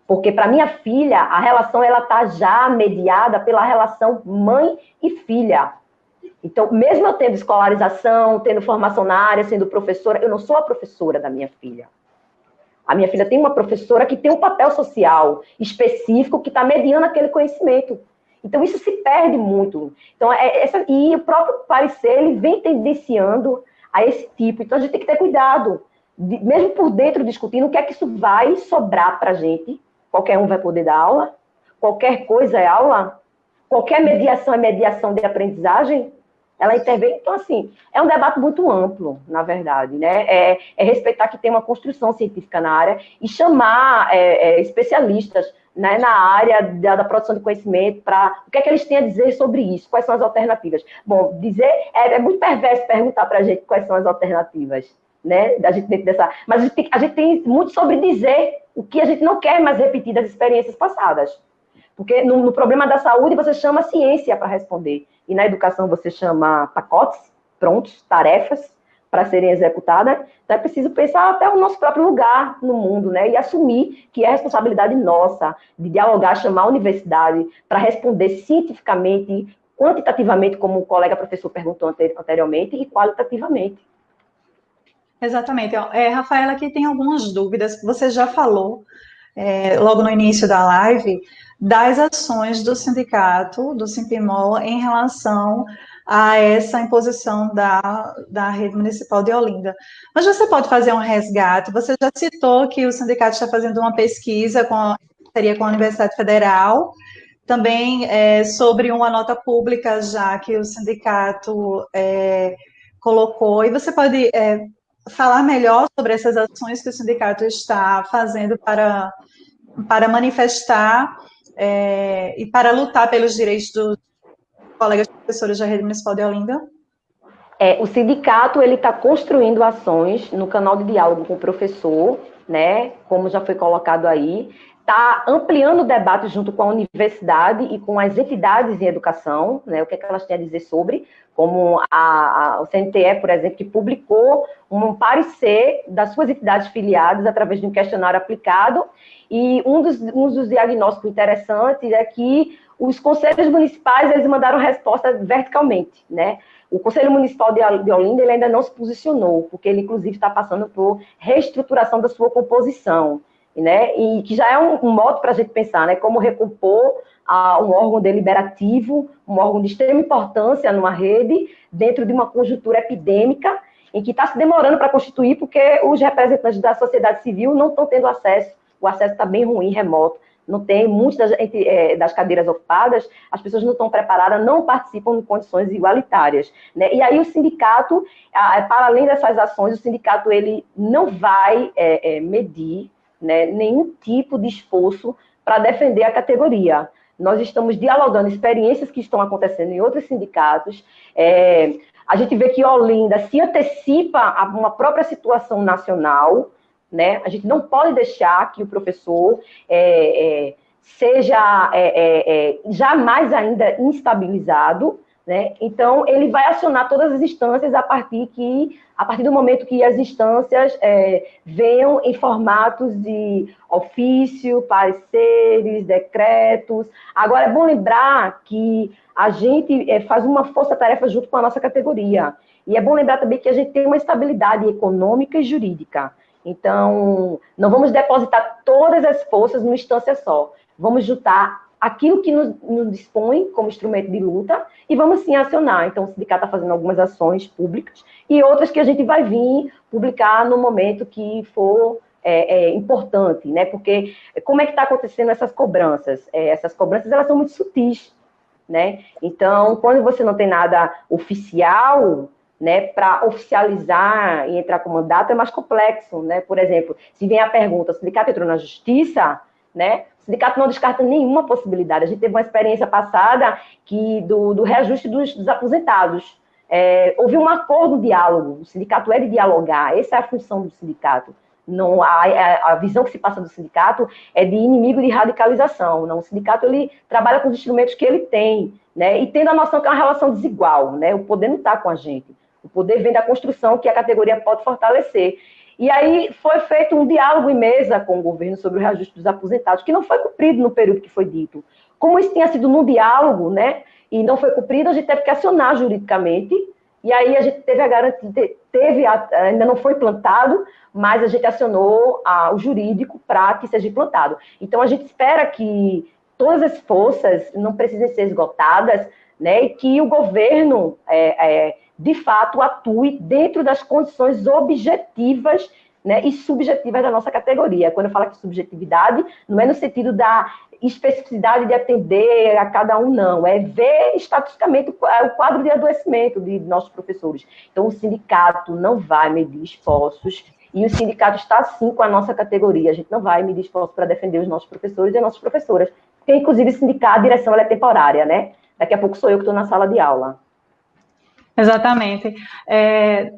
Speaker 3: Porque para minha filha, a relação está já mediada pela relação mãe e filha. Então, mesmo eu tendo escolarização, tendo formação na área, sendo professora, eu não sou a professora da minha filha. A minha filha tem uma professora que tem um papel social específico que está mediando aquele conhecimento. Então, isso se perde muito. Então, e o próprio parecer, ele vem tendenciando a esse tipo. Então, a gente tem que ter cuidado, mesmo por dentro discutindo o que é que isso vai sobrar para a gente. Qualquer um vai poder dar aula, qualquer coisa é aula, qualquer mediação é mediação de aprendizagem, ela intervém. Então, assim, é um debate muito amplo, na verdade, né? É respeitar que tem uma construção científica na área e chamar especialistas, né, na área da produção de conhecimento, para o que é que eles têm a dizer sobre isso, quais são as alternativas. Bom, é muito perverso perguntar para a gente quais são as alternativas, né, da gente dentro dessa... Mas a gente tem muito sobre dizer o que a gente não quer mais repetir das experiências passadas. Porque no problema da saúde você chama ciência para responder, e na educação você chama pacotes prontos, tarefas para serem executadas. Então é preciso pensar até o nosso próprio lugar no mundo, né? E assumir que é responsabilidade nossa de dialogar, chamar a universidade para responder cientificamente, quantitativamente, como o colega professor perguntou anteriormente, e qualitativamente.
Speaker 1: Exatamente. Rafaela, aqui tem algumas dúvidas. Você já falou, logo no início da live, das ações do sindicato, do Simpimol, em relação a essa imposição da rede municipal de Olinda. Mas você pode fazer um resgate? Você já citou que o sindicato está fazendo uma pesquisa com a Universidade Federal, também sobre uma nota pública já que o sindicato colocou. E você pode falar melhor sobre essas ações que o sindicato está fazendo para manifestar e para lutar pelos direitos dos colegas professores da rede municipal de Olinda?
Speaker 3: O sindicato está construindo ações no canal de diálogo com o professor, né, como já foi colocado aí, está ampliando o debate junto com a universidade e com as entidades em educação, né, o que elas têm a dizer sobre, como o CNTE, por exemplo, que publicou um parecer das suas entidades filiadas através de um questionário aplicado, e um dos diagnósticos interessantes é que os conselhos municipais, eles mandaram resposta verticalmente, né? O Conselho Municipal de Olinda, ele ainda não se posicionou, porque ele, inclusive, está passando por reestruturação da sua composição. né? E que já é um modo para a gente pensar, né? Como recompor um órgão deliberativo, um órgão de extrema importância numa rede, dentro de uma conjuntura epidêmica, em que está se demorando para constituir, porque os representantes da sociedade civil não estão tendo acesso, o acesso está bem ruim, remoto, não tem, muitas das cadeiras ocupadas, as pessoas não estão preparadas, não participam em condições igualitárias, né? E aí o sindicato, para além dessas ações, o sindicato ele não vai medir, né, nenhum tipo de esforço para defender a categoria. Nós estamos dialogando experiências que estão acontecendo em outros sindicatos. A gente vê que Olinda se antecipa a uma própria situação nacional, né? A gente não pode deixar que o professor seja jamais ainda instabilizado, né? Então, ele vai acionar todas as instâncias a partir do momento que as instâncias venham em formatos de ofício, pareceres, decretos. Agora, é bom lembrar que a gente faz uma força-tarefa junto com a nossa categoria. E é bom lembrar também que a gente tem uma estabilidade econômica e jurídica. Então, não vamos depositar todas as forças numa instância só. Vamos juntar aquilo que nos dispõe como instrumento de luta e vamos sim acionar. Então, o sindicato está fazendo algumas ações públicas e outras que a gente vai vir publicar no momento que for importante, né? Porque como é que está acontecendo essas cobranças? Essas cobranças, elas são muito sutis, né? Então, quando você não tem nada oficial, né, para oficializar e entrar com mandato é mais complexo, né? Por exemplo, se vem a pergunta, o sindicato entrou na justiça, né? O sindicato não descarta nenhuma possibilidade. A gente teve uma experiência passada do reajuste dos aposentados. Houve um acordo, um diálogo. O sindicato é de dialogar. Essa é a função do sindicato. Não, a visão que se passa do sindicato é de inimigo de radicalização. Não, o sindicato ele trabalha com os instrumentos que ele tem, né? E tendo a noção que é uma relação desigual, né? O poder não está com a gente. O poder vem da construção que a categoria pode fortalecer. E aí foi feito um diálogo em mesa com o governo sobre o reajuste dos aposentados, que não foi cumprido no período que foi dito. Como isso tinha sido num diálogo, né, e não foi cumprido, a gente teve que acionar juridicamente, e aí a gente teve a garantia, ainda não foi implantado, mas a gente acionou o jurídico para que seja implantado. Então, a gente espera que todas as forças não precisem ser esgotadas, né, e que o governo de fato, atue dentro das condições objetivas, né, e subjetivas da nossa categoria. Quando eu falo de subjetividade, não é no sentido da especificidade de atender a cada um, não. É ver estatisticamente o quadro de adoecimento de nossos professores. Então, o sindicato não vai medir esforços, e o sindicato está, sim, com a nossa categoria. A gente não vai medir esforços para defender os nossos professores e as nossas professoras, porque, inclusive, sindicato, a direção ela é temporária, né? Daqui a pouco sou eu que estou na sala de aula.
Speaker 1: Exatamente.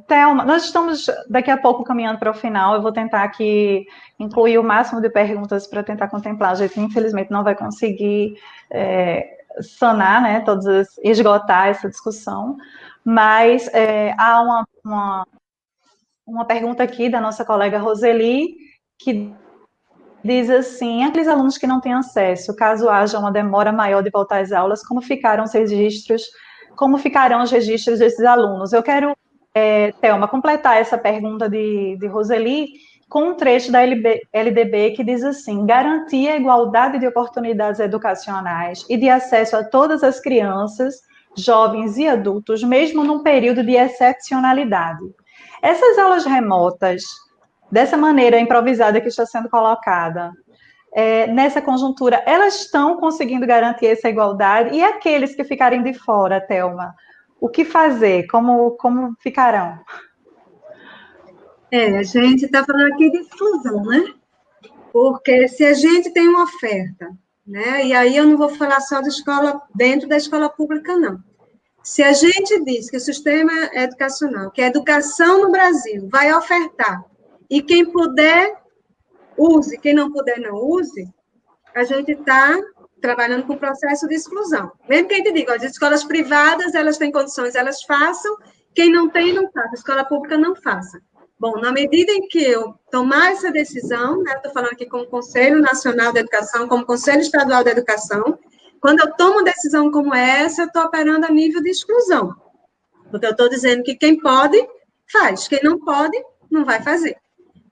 Speaker 1: Thelma, nós estamos daqui a pouco caminhando para o final, eu vou tentar aqui incluir o máximo de perguntas para tentar contemplar, a gente infelizmente não vai conseguir sanar, né, esgotar essa discussão, mas há uma pergunta aqui da nossa colega Roseli, que diz assim: aqueles alunos que não têm acesso, caso haja uma demora maior de voltar às aulas, como ficarão os registros desses alunos? Eu quero, Thelma, completar essa pergunta de Roseli com um trecho da LDB que diz assim: garantir a igualdade de oportunidades educacionais e de acesso a todas as crianças, jovens e adultos, mesmo num período de excepcionalidade. Essas aulas remotas, dessa maneira improvisada que está sendo colocada, nessa conjuntura, elas estão conseguindo garantir essa igualdade? E aqueles que ficarem de fora, Thelma, o que fazer? Como ficarão?
Speaker 2: A gente está falando aqui de exclusão, né? Porque se a gente tem uma oferta, né? E aí eu não vou falar só dentro da escola pública, não. Se a gente diz que o sistema educacional, que a educação no Brasil vai ofertar, e quem puder, use, quem não puder, não use, a gente está trabalhando com o processo de exclusão. Mesmo que a gente diga, as escolas privadas, elas têm condições, elas façam, quem não tem, não faça, a escola pública não faça. Bom, na medida em que eu tomar essa decisão, né, estou falando aqui como Conselho Nacional da Educação, como Conselho Estadual da Educação, quando eu tomo uma decisão como essa, eu estou operando a nível de exclusão. Porque eu estou dizendo que quem pode, faz. Quem não pode, não vai fazer.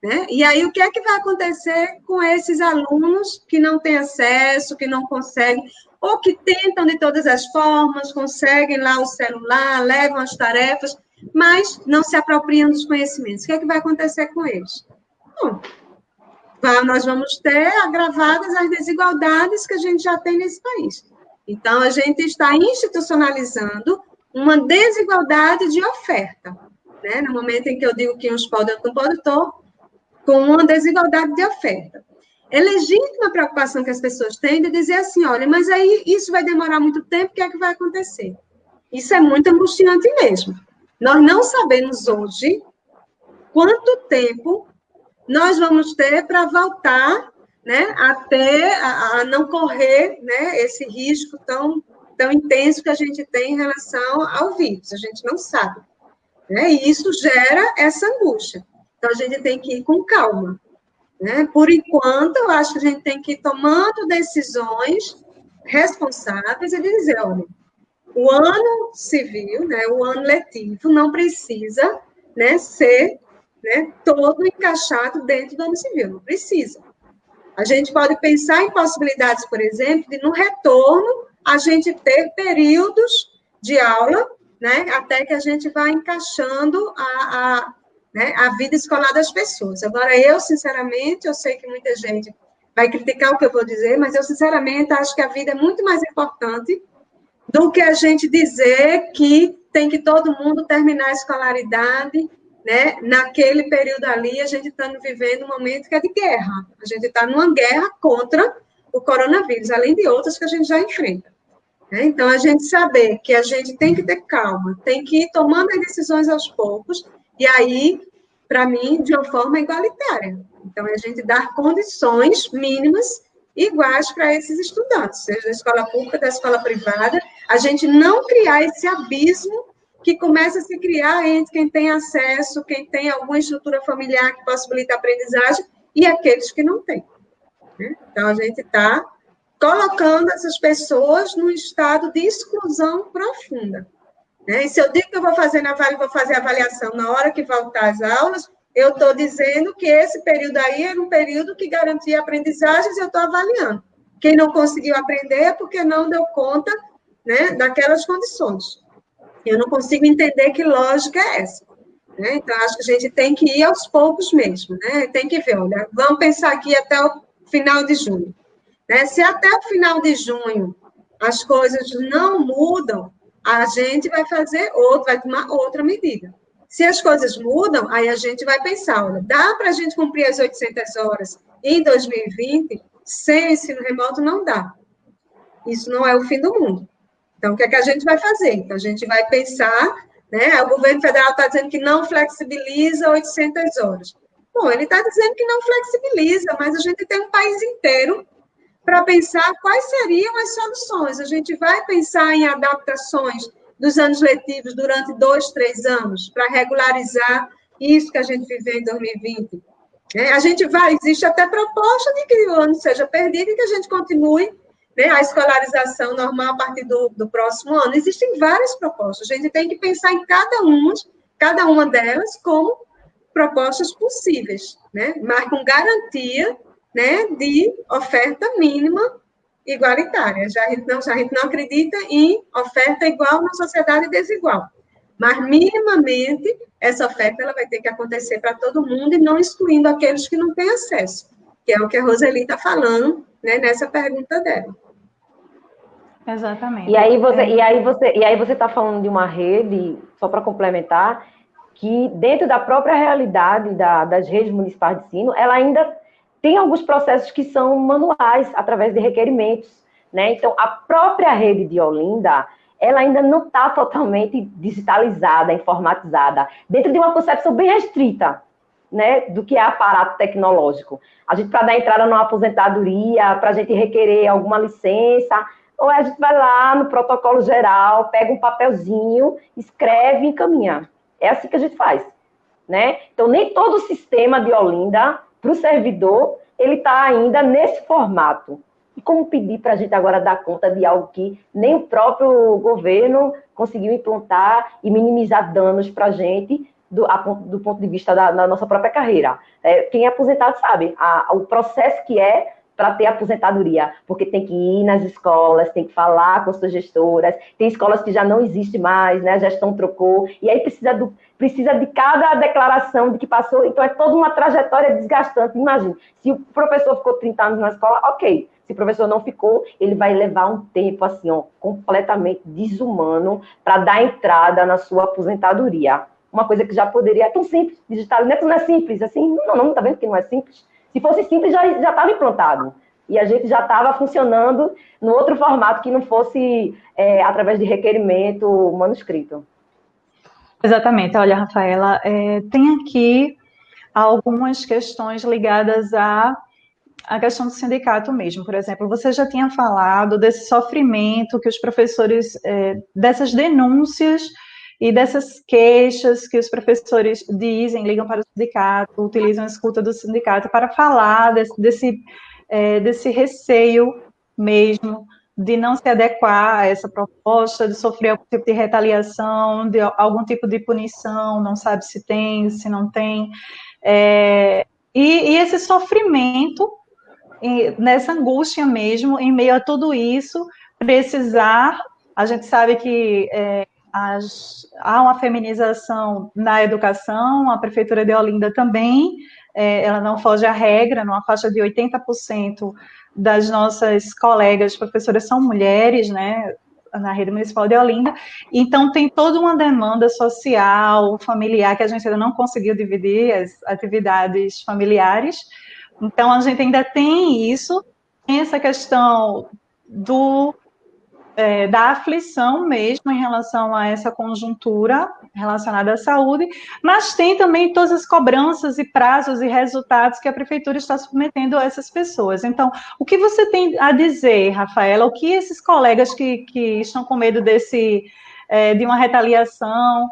Speaker 2: né? E aí, o que é que vai acontecer com esses alunos que não têm acesso, que não conseguem, ou que tentam de todas as formas, conseguem lá o celular, levam as tarefas, mas não se apropriam dos conhecimentos? O que é que vai acontecer com eles? Bom, nós vamos ter agravadas as desigualdades que a gente já tem nesse país. Então, a gente está institucionalizando uma desigualdade de oferta, né? No momento em que eu digo que uns podem, outros não podem, estou com uma desigualdade de oferta. É legítima a preocupação que as pessoas têm de dizer assim, olha, mas aí isso vai demorar muito tempo, o que é que vai acontecer? Isso é muito angustiante mesmo. Nós não sabemos hoje quanto tempo nós vamos ter para voltar, né, a não correr, né, esse risco tão intenso que a gente tem em relação ao vírus. A gente não sabe, né, e isso gera essa angústia. Então, a gente tem que ir com calma, né? Por enquanto, eu acho que a gente tem que ir tomando decisões responsáveis e dizer, olha, o ano civil, né, o ano letivo, não precisa, né, ser, né, todo encaixado dentro do ano civil, não precisa. A gente pode pensar em possibilidades, por exemplo, de no retorno a gente ter períodos de aula, né, até que a gente vá encaixando né, a vida escolar das pessoas. Agora, eu, sinceramente, eu sei que muita gente vai criticar o que eu vou dizer, mas eu, sinceramente, acho que a vida é muito mais importante do que a gente dizer que tem que todo mundo terminar a escolaridade, né? Naquele período ali, a gente está vivendo um momento que é de guerra. A gente está numa guerra contra o coronavírus, além de outras que a gente já enfrenta. Né? Então, a gente saber que a gente tem que ter calma, tem que ir tomando as decisões aos poucos, e aí, para mim, de uma forma igualitária. Então, a gente dar condições mínimas iguais para esses estudantes, seja da escola pública, da escola privada, a gente não criar esse abismo que começa a se criar entre quem tem acesso, quem tem alguma estrutura familiar que possibilita a aprendizagem, e aqueles que não têm. Né? Então, a gente está colocando essas pessoas num estado de exclusão profunda. Né? E se eu digo que eu vou fazer avaliação na hora que voltar às aulas, eu estou dizendo que esse período aí era um período que garantia aprendizagens e eu estou avaliando. Quem não conseguiu aprender é porque não deu conta, né, daquelas condições. Eu não consigo entender que lógica é essa. Né? Então, acho que a gente tem que ir aos poucos mesmo. Né? Tem que ver, olha, vamos pensar aqui até o final de junho. Né? Se até o final de junho as coisas não mudam, a gente vai vai tomar outra medida. Se as coisas mudam, aí a gente vai pensar, olha, dá para a gente cumprir as 800 horas em 2020? Sem ensino remoto não dá. Isso não é o fim do mundo. Então, o que é que a gente vai fazer? Então, a gente vai pensar, né, o governo federal está dizendo que não flexibiliza 800 horas. Bom, ele está dizendo que não flexibiliza, mas a gente tem um país inteiro para pensar quais seriam as soluções. A gente vai pensar em adaptações dos anos letivos durante 2, 3 anos, para regularizar isso que a gente viveu em 2020. Existe até proposta de que o ano seja perdido e que a gente continue, né, a escolarização normal a partir do próximo ano. Existem várias propostas, a gente tem que pensar em cada uma delas como propostas possíveis, né, mas com garantia, né, de oferta mínima igualitária. A gente não acredita em oferta igual na sociedade desigual, mas minimamente essa oferta ela vai ter que acontecer para todo mundo e não excluindo aqueles que não têm acesso, que é o que a Roseli está falando, né, nessa pergunta dela.
Speaker 1: Exatamente.
Speaker 3: E aí você está falando de uma rede, só para complementar, que dentro da própria realidade das redes municipais de ensino, ela ainda tem alguns processos que são manuais, através de requerimentos, né? Então, a própria rede de Olinda, ela ainda não está totalmente digitalizada, informatizada, dentro de uma concepção bem restrita, né, do que é aparato tecnológico. A gente, para dar entrada numa aposentadoria, para a gente requerer alguma licença, ou a gente vai lá no protocolo geral, pega um papelzinho, escreve e encaminha. É assim que a gente faz, né? Então, nem todo o sistema de Olinda, para o servidor, ele está ainda nesse formato. E como pedir para a gente agora dar conta de algo que nem o próprio governo conseguiu implantar e minimizar danos para a gente do ponto de vista da nossa própria carreira. Quem é aposentado sabe o processo que é para ter aposentadoria, porque tem que ir nas escolas, tem que falar com suas gestoras, tem escolas que já não existem mais, né, a gestão trocou, e aí precisa de cada declaração de que passou, então é toda uma trajetória desgastante. Imagina, se o professor ficou 30 anos na escola, ok, se o professor não ficou, ele vai levar um tempo assim, ó, completamente desumano para dar entrada na sua aposentadoria. Uma coisa que já poderia, é tão simples, digital, não é simples, assim, não, tá vendo que não é simples? Se fosse simples, já estava implantado. E a gente já estava funcionando no outro formato que não fosse através de requerimento manuscrito.
Speaker 1: Exatamente. Olha, Rafaela, tem aqui algumas questões ligadas à questão do sindicato mesmo. Por exemplo, você já tinha falado desse sofrimento que os professores, dessas denúncias e dessas queixas que os professores ligam para o sindicato, utilizam a escuta do sindicato para falar desse receio mesmo de não se adequar a essa proposta, de sofrer algum tipo de retaliação, de algum tipo de punição, não sabe se tem, se não tem. E esse sofrimento, nessa angústia mesmo, em meio a tudo isso, a gente sabe que há uma feminização na educação, a Prefeitura de Olinda também, ela não foge à regra, numa faixa de 80% das nossas colegas professoras são mulheres, né, na rede municipal de Olinda, então tem toda uma demanda social, familiar, que a gente ainda não conseguiu dividir as atividades familiares, então a gente ainda tem isso, tem essa questão da aflição mesmo em relação a essa conjuntura relacionada à saúde, mas tem também todas as cobranças e prazos e resultados que a prefeitura está submetendo a essas pessoas. Então, o que você tem a dizer, Rafaela, o que esses colegas que estão com medo de uma retaliação,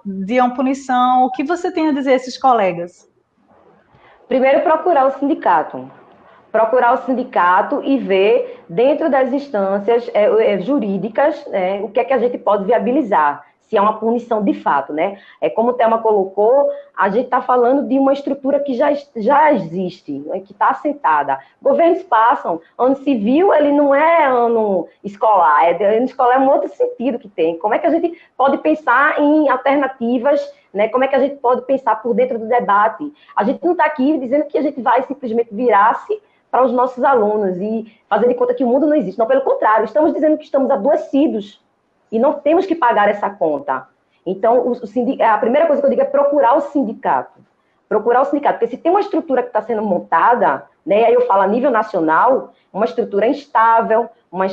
Speaker 1: de uma punição, o que você tem a dizer a esses colegas?
Speaker 3: Primeiro, procurar o sindicato. Procurar o sindicato e ver, dentro das instâncias jurídicas, o que é que a gente pode viabilizar, se é uma punição de fato, né? Como o Thelma colocou, a gente está falando de uma estrutura que já existe, né, que está assentada. Governos passam, ano civil, ele não é ano escolar, ano escolar é um outro sentido que tem. Como é que a gente pode pensar em alternativas, né? Como é que a gente pode pensar por dentro do debate? A gente não está aqui dizendo que a gente vai simplesmente virar-se para os nossos alunos e fazer de conta que o mundo não existe. Não, pelo contrário, estamos dizendo que estamos adoecidos e não temos que pagar essa conta. Então, a primeira coisa que eu digo é procurar o sindicato. Procurar o sindicato, porque se tem uma estrutura que está sendo montada, né, aí eu falo a nível nacional, uma estrutura instável, uma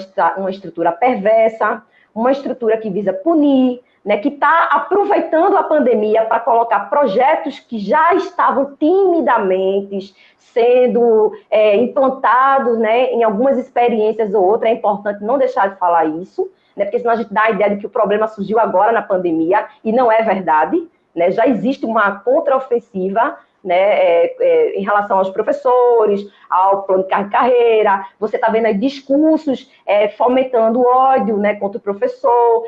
Speaker 3: estrutura perversa, uma estrutura que visa punir, né, que está aproveitando a pandemia para colocar projetos que já estavam timidamente sendo implantados, né, em algumas experiências ou outras. É importante não deixar de falar isso, né, porque senão a gente dá a ideia de que o problema surgiu agora na pandemia, e não é verdade, né, já existe uma contraofensiva, né, em relação aos professores, ao plano de carreira. Você está vendo aí discursos fomentando ódio, né, contra o professor,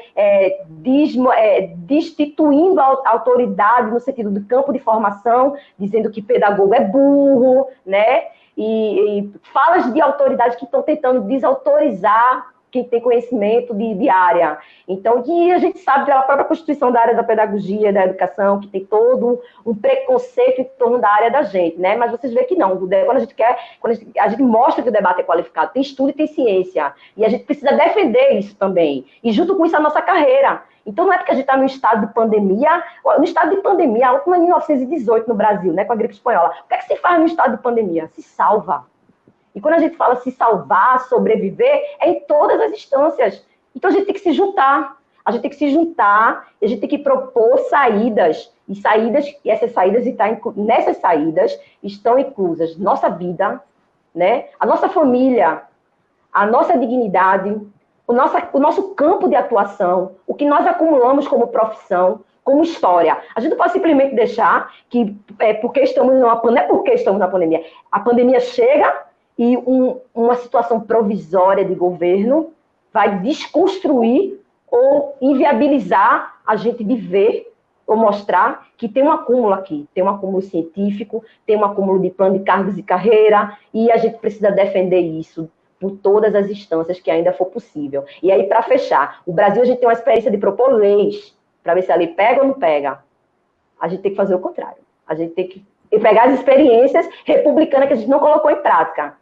Speaker 3: destituindo a autoridade no sentido do campo de formação, dizendo que pedagogo é burro, né, e falas de autoridade que estão tentando desautorizar quem tem conhecimento de área. Então, e a gente sabe pela própria Constituição da área da pedagogia, da educação, que tem todo um preconceito em torno da área da gente, né? Mas vocês veem que não. Quando a gente mostra que o debate é qualificado, tem estudo e tem ciência. E a gente precisa defender isso também. E junto com isso, a nossa carreira. Então, não é porque a gente está no estado de pandemia. No estado de pandemia, a última em 1918 no Brasil, né, com a gripe espanhola. O que é que se faz no estado de pandemia? Se salva. E quando a gente fala se salvar, sobreviver, é em todas as instâncias. Então a gente tem que se juntar. A gente tem que se juntar, a gente tem que propor saídas. E essas saídas, nessas saídas, estão inclusas nossa vida, né? A nossa família, a nossa dignidade, o nosso campo de atuação, o que nós acumulamos como profissão, como história. A gente não pode simplesmente deixar que, porque estamos numa pandemia, não é porque estamos na pandemia. A pandemia chega e uma situação provisória de governo vai desconstruir ou inviabilizar a gente viver ou mostrar que tem um acúmulo aqui, tem um acúmulo científico, tem um acúmulo de plano de cargos e carreira, e a gente precisa defender isso por todas as instâncias que ainda for possível. E aí, para fechar, o Brasil, a gente tem uma experiência de propor leis, para ver se a lei pega ou não pega. A gente tem que fazer o contrário. A gente tem que pegar as experiências republicanas que a gente não colocou em prática.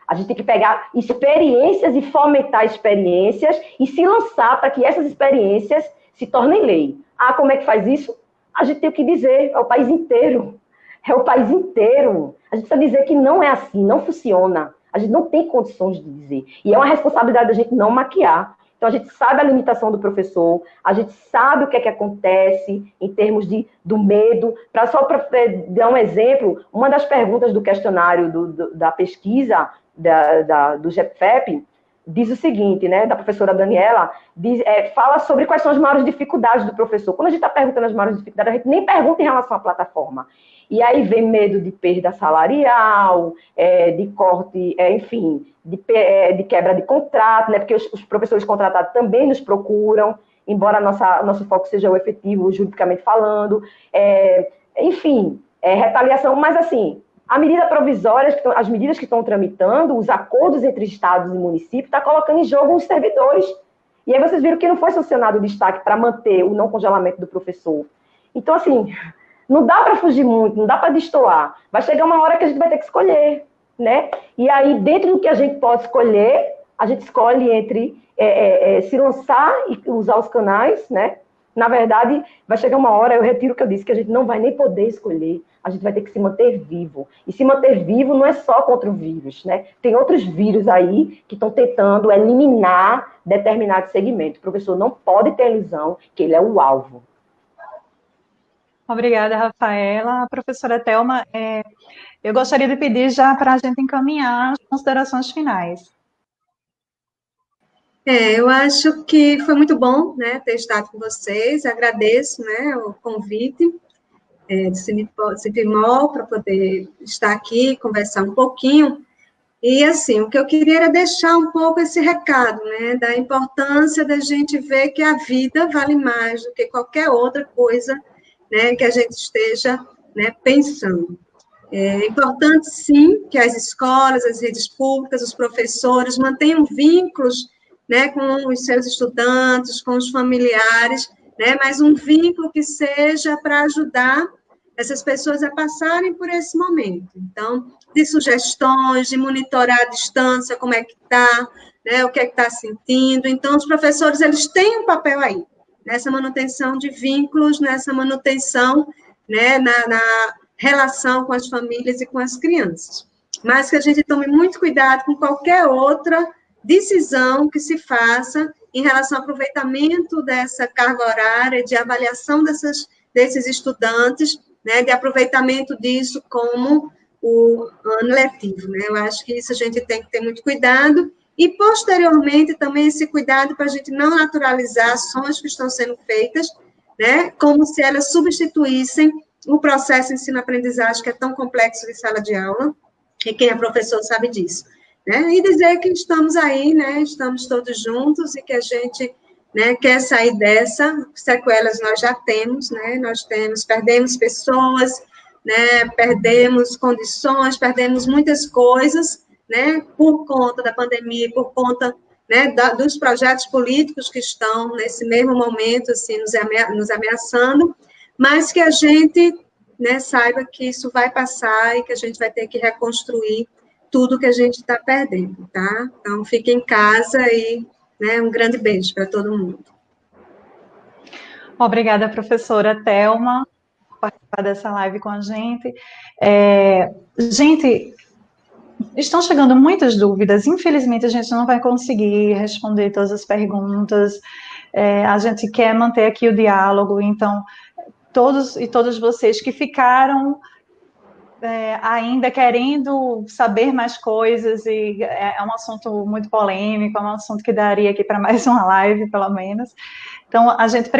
Speaker 3: A gente tem que pegar experiências e fomentar experiências e se lançar para que essas experiências se tornem lei. Ah, como é que faz isso? A gente tem que dizer, é o país inteiro. É o país inteiro. A gente precisa dizer que não é assim, não funciona. A gente não tem condições de dizer. E é uma responsabilidade da gente não maquiar. Então, a gente sabe a limitação do professor, a gente sabe o que é que acontece em termos do medo. Só para dar um exemplo, uma das perguntas do questionário da pesquisa do GEPFEP diz o seguinte, né, da professora Daniela, fala sobre quais são as maiores dificuldades do professor. Quando a gente está perguntando as maiores dificuldades, a gente nem pergunta em relação à plataforma. E aí vem medo de perda salarial, de corte, enfim, de quebra de contrato, né? Porque os professores contratados também nos procuram, embora nosso foco seja o efetivo, juridicamente falando. Enfim, retaliação, mas assim, a medida provisória, as medidas que estão tramitando, os acordos entre estados e municípios, está colocando em jogo os servidores. E aí vocês viram que não foi sancionado o destaque para manter o não congelamento do professor. Então, assim, não dá para fugir muito, não dá para destoar. Vai chegar uma hora que a gente vai ter que escolher, né? E aí, dentro do que a gente pode escolher, a gente escolhe entre se lançar e usar os canais, né? Na verdade, vai chegar uma hora, eu retiro o que eu disse, que a gente não vai nem poder escolher, a gente vai ter que se manter vivo. E se manter vivo não é só contra o vírus, né? Tem outros vírus aí que estão tentando eliminar determinado segmento. O professor não pode ter a ilusão que ele é o alvo.
Speaker 1: Obrigada, Rafaela. Professora Thelma, eu gostaria de pedir já para a gente encaminhar as considerações finais.
Speaker 2: Eu acho que foi muito bom, né, ter estado com vocês, agradeço, né, o convite do CIPIMOL para poder estar aqui, conversar um pouquinho, e assim, o que eu queria era deixar um pouco esse recado, né, da importância da gente ver que a vida vale mais do que qualquer outra coisa, né, que a gente esteja, né, pensando. É importante, sim, que as escolas, as redes públicas, os professores mantenham vínculos, né, com os seus estudantes, com os familiares, né, mas um vínculo que seja para ajudar essas pessoas a passarem por esse momento. Então, de sugestões, de monitorar a distância, como é que está, né, o que é que está sentindo. Então, os professores, eles têm um papel aí, nessa manutenção de vínculos, nessa manutenção, né, na relação com as famílias e com as crianças. Mas que a gente tome muito cuidado com qualquer outra decisão que se faça em relação ao aproveitamento dessa carga horária, de avaliação desses estudantes, né, de aproveitamento disso como o ano letivo, né? Eu acho que isso a gente tem que ter muito cuidado e, posteriormente, também esse cuidado para a gente não naturalizar ações que estão sendo feitas, né, como se elas substituíssem o processo ensino-aprendizagem, que é tão complexo de sala de aula, e quem é professor sabe disso. Né? E dizer que estamos aí, né? Estamos todos juntos e que a gente, né, quer sair dessa, sequelas nós já temos, né? Perdemos pessoas, né, perdemos condições, perdemos muitas coisas, né, por conta da pandemia, por conta, né, dos projetos políticos que estão nesse mesmo momento, assim, nos ameaçando, mas que a gente, né, saiba que isso vai passar e que a gente vai ter que reconstruir tudo que a gente está perdendo, tá? Então, fique em casa e, né, um grande beijo para todo mundo.
Speaker 1: Obrigada, professora Thelma, por participar dessa live com a gente. Gente, estão chegando muitas dúvidas, infelizmente a gente não vai conseguir responder todas as perguntas, a gente quer manter aqui o diálogo, então, todos e todas vocês que ficaram ainda querendo saber mais coisas, e é um assunto muito polêmico, é um assunto que daria aqui para mais uma live, pelo menos. Então, a gente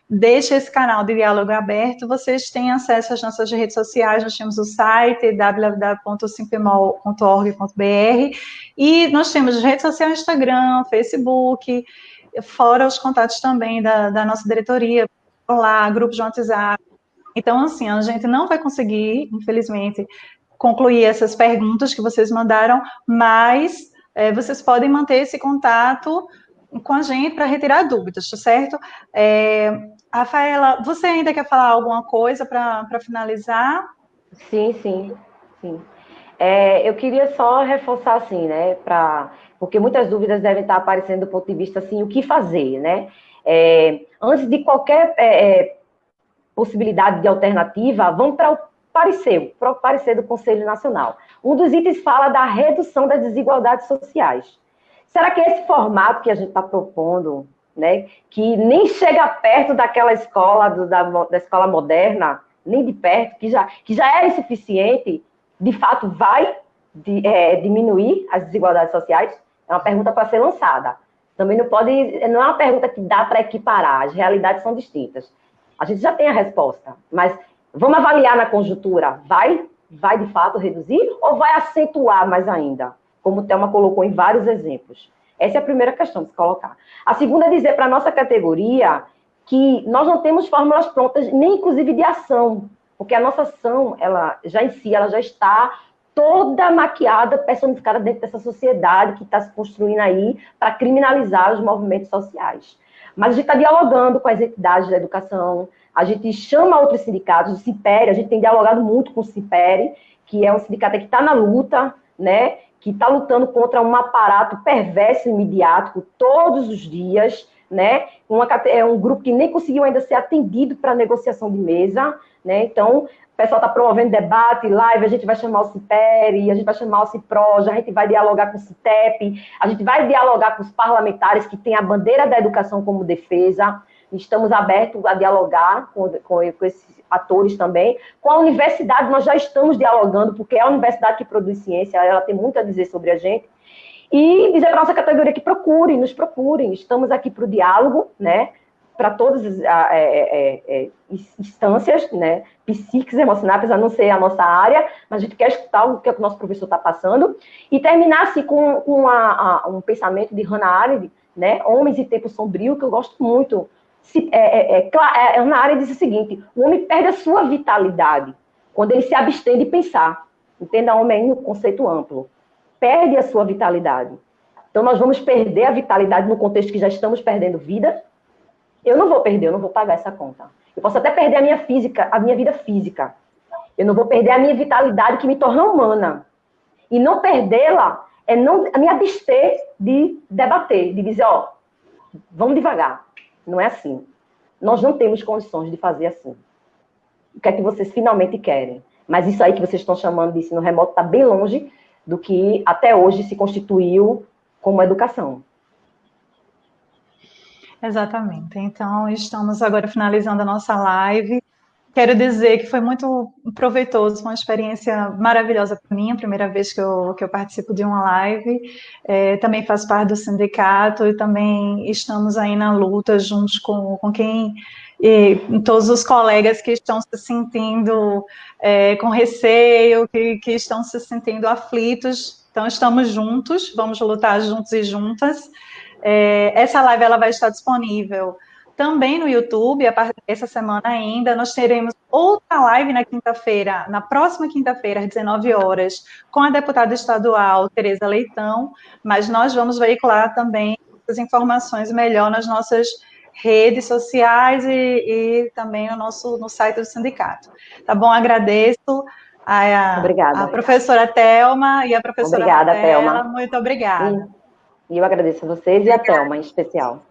Speaker 1: deixa esse canal de diálogo aberto, vocês têm acesso às nossas redes sociais, nós temos o site www.simpimol.org.br, e nós temos redes sociais, Instagram, Facebook, fora os contatos também da nossa diretoria, lá, grupos de WhatsApp. Então, assim, a gente não vai conseguir, infelizmente, concluir essas perguntas que vocês mandaram, mas vocês podem manter esse contato com a gente para retirar dúvidas, tá certo? Rafaela, você ainda quer falar alguma coisa para finalizar?
Speaker 3: Sim, sim, sim. Eu queria só reforçar assim, né, porque muitas dúvidas devem estar aparecendo do ponto de vista assim, o que fazer, né? Antes de qualquer possibilidade de alternativa, vamos para o parecer do Conselho Nacional. Um dos itens fala da redução das desigualdades sociais. Será que esse formato que a gente está propondo, né, que nem chega perto daquela escola, da escola moderna, nem de perto, que já é insuficiente, de fato vai diminuir as desigualdades sociais? É uma pergunta para ser lançada. Também não é uma pergunta que dá para equiparar, as realidades são distintas. A gente já tem a resposta, mas vamos avaliar na conjuntura, vai de fato reduzir ou vai acentuar mais ainda? Como o Thelma colocou em vários exemplos. Essa é a primeira questão de se colocar. A segunda é dizer para a nossa categoria que nós não temos fórmulas prontas, nem inclusive de ação, porque a nossa ação, ela já está toda maquiada, personificada dentro dessa sociedade que está se construindo aí para criminalizar os movimentos sociais. Mas a gente está dialogando com as entidades da educação, a gente chama outros sindicatos, o CIPERE, a gente tem dialogado muito com o CIPERE, que é um sindicato que está na luta, né, que está lutando contra um aparato perverso e midiático todos os dias, né, é um grupo que nem conseguiu ainda ser atendido para negociação de mesa, né, então o pessoal está promovendo debate, live, a gente vai chamar o CIPERE, a gente vai chamar o CIPROJ, a gente vai dialogar com o CITEP, a gente vai dialogar com os parlamentares que têm a bandeira da educação como defesa, estamos abertos a dialogar com esses atores também. Com a universidade, nós já estamos dialogando, porque é a universidade que produz ciência, ela tem muito a dizer sobre a gente. E dizer para a nossa categoria que nos procurem. Estamos aqui para o diálogo, né? Para todas as instâncias, né? Psíquicas, emocionais, a não ser a nossa área, mas a gente quer escutar o que o nosso professor está passando. E terminar assim, com um pensamento de Hannah Arendt, né? Homens e Tempo Sombrio, que eu gosto muito. Hannah Arendt diz o seguinte: o homem perde a sua vitalidade quando ele se abstém de pensar. Entenda, homem no conceito amplo. Perde a sua vitalidade. Então, nós vamos perder a vitalidade no contexto que já estamos perdendo vida. Eu não vou perder, eu não vou pagar essa conta. Eu posso até perder a minha vida física. Eu não vou perder a minha vitalidade que me torna humana. E não perdê-la é não me abster de debater, de dizer, vamos devagar. Não é assim. Nós não temos condições de fazer assim. O que é que vocês finalmente querem? Mas isso aí que vocês estão chamando de ensino remoto está bem longe do que até hoje se constituiu como educação.
Speaker 1: Exatamente. Então, estamos agora finalizando a nossa live. Quero dizer que foi muito proveitoso, foi uma experiência maravilhosa para mim, a primeira vez que eu participo de uma live. Também faço parte do sindicato e também estamos aí na luta juntos com quem, todos os colegas que estão se sentindo com receio, que estão se sentindo aflitos. Então, estamos juntos, vamos lutar juntos e juntas. Essa live ela vai estar disponível também no YouTube, essa semana ainda. Nós teremos outra live na próxima quinta-feira, às 19 horas, com a deputada estadual Tereza Leitão, mas nós vamos veicular também as informações melhor nas nossas redes sociais e também no site do sindicato. Tá bom? Agradeço a professora Thelma e a professora
Speaker 3: Obrigada, Thelma.
Speaker 1: Muito obrigada.
Speaker 3: E eu agradeço a vocês e a Thelma, em especial.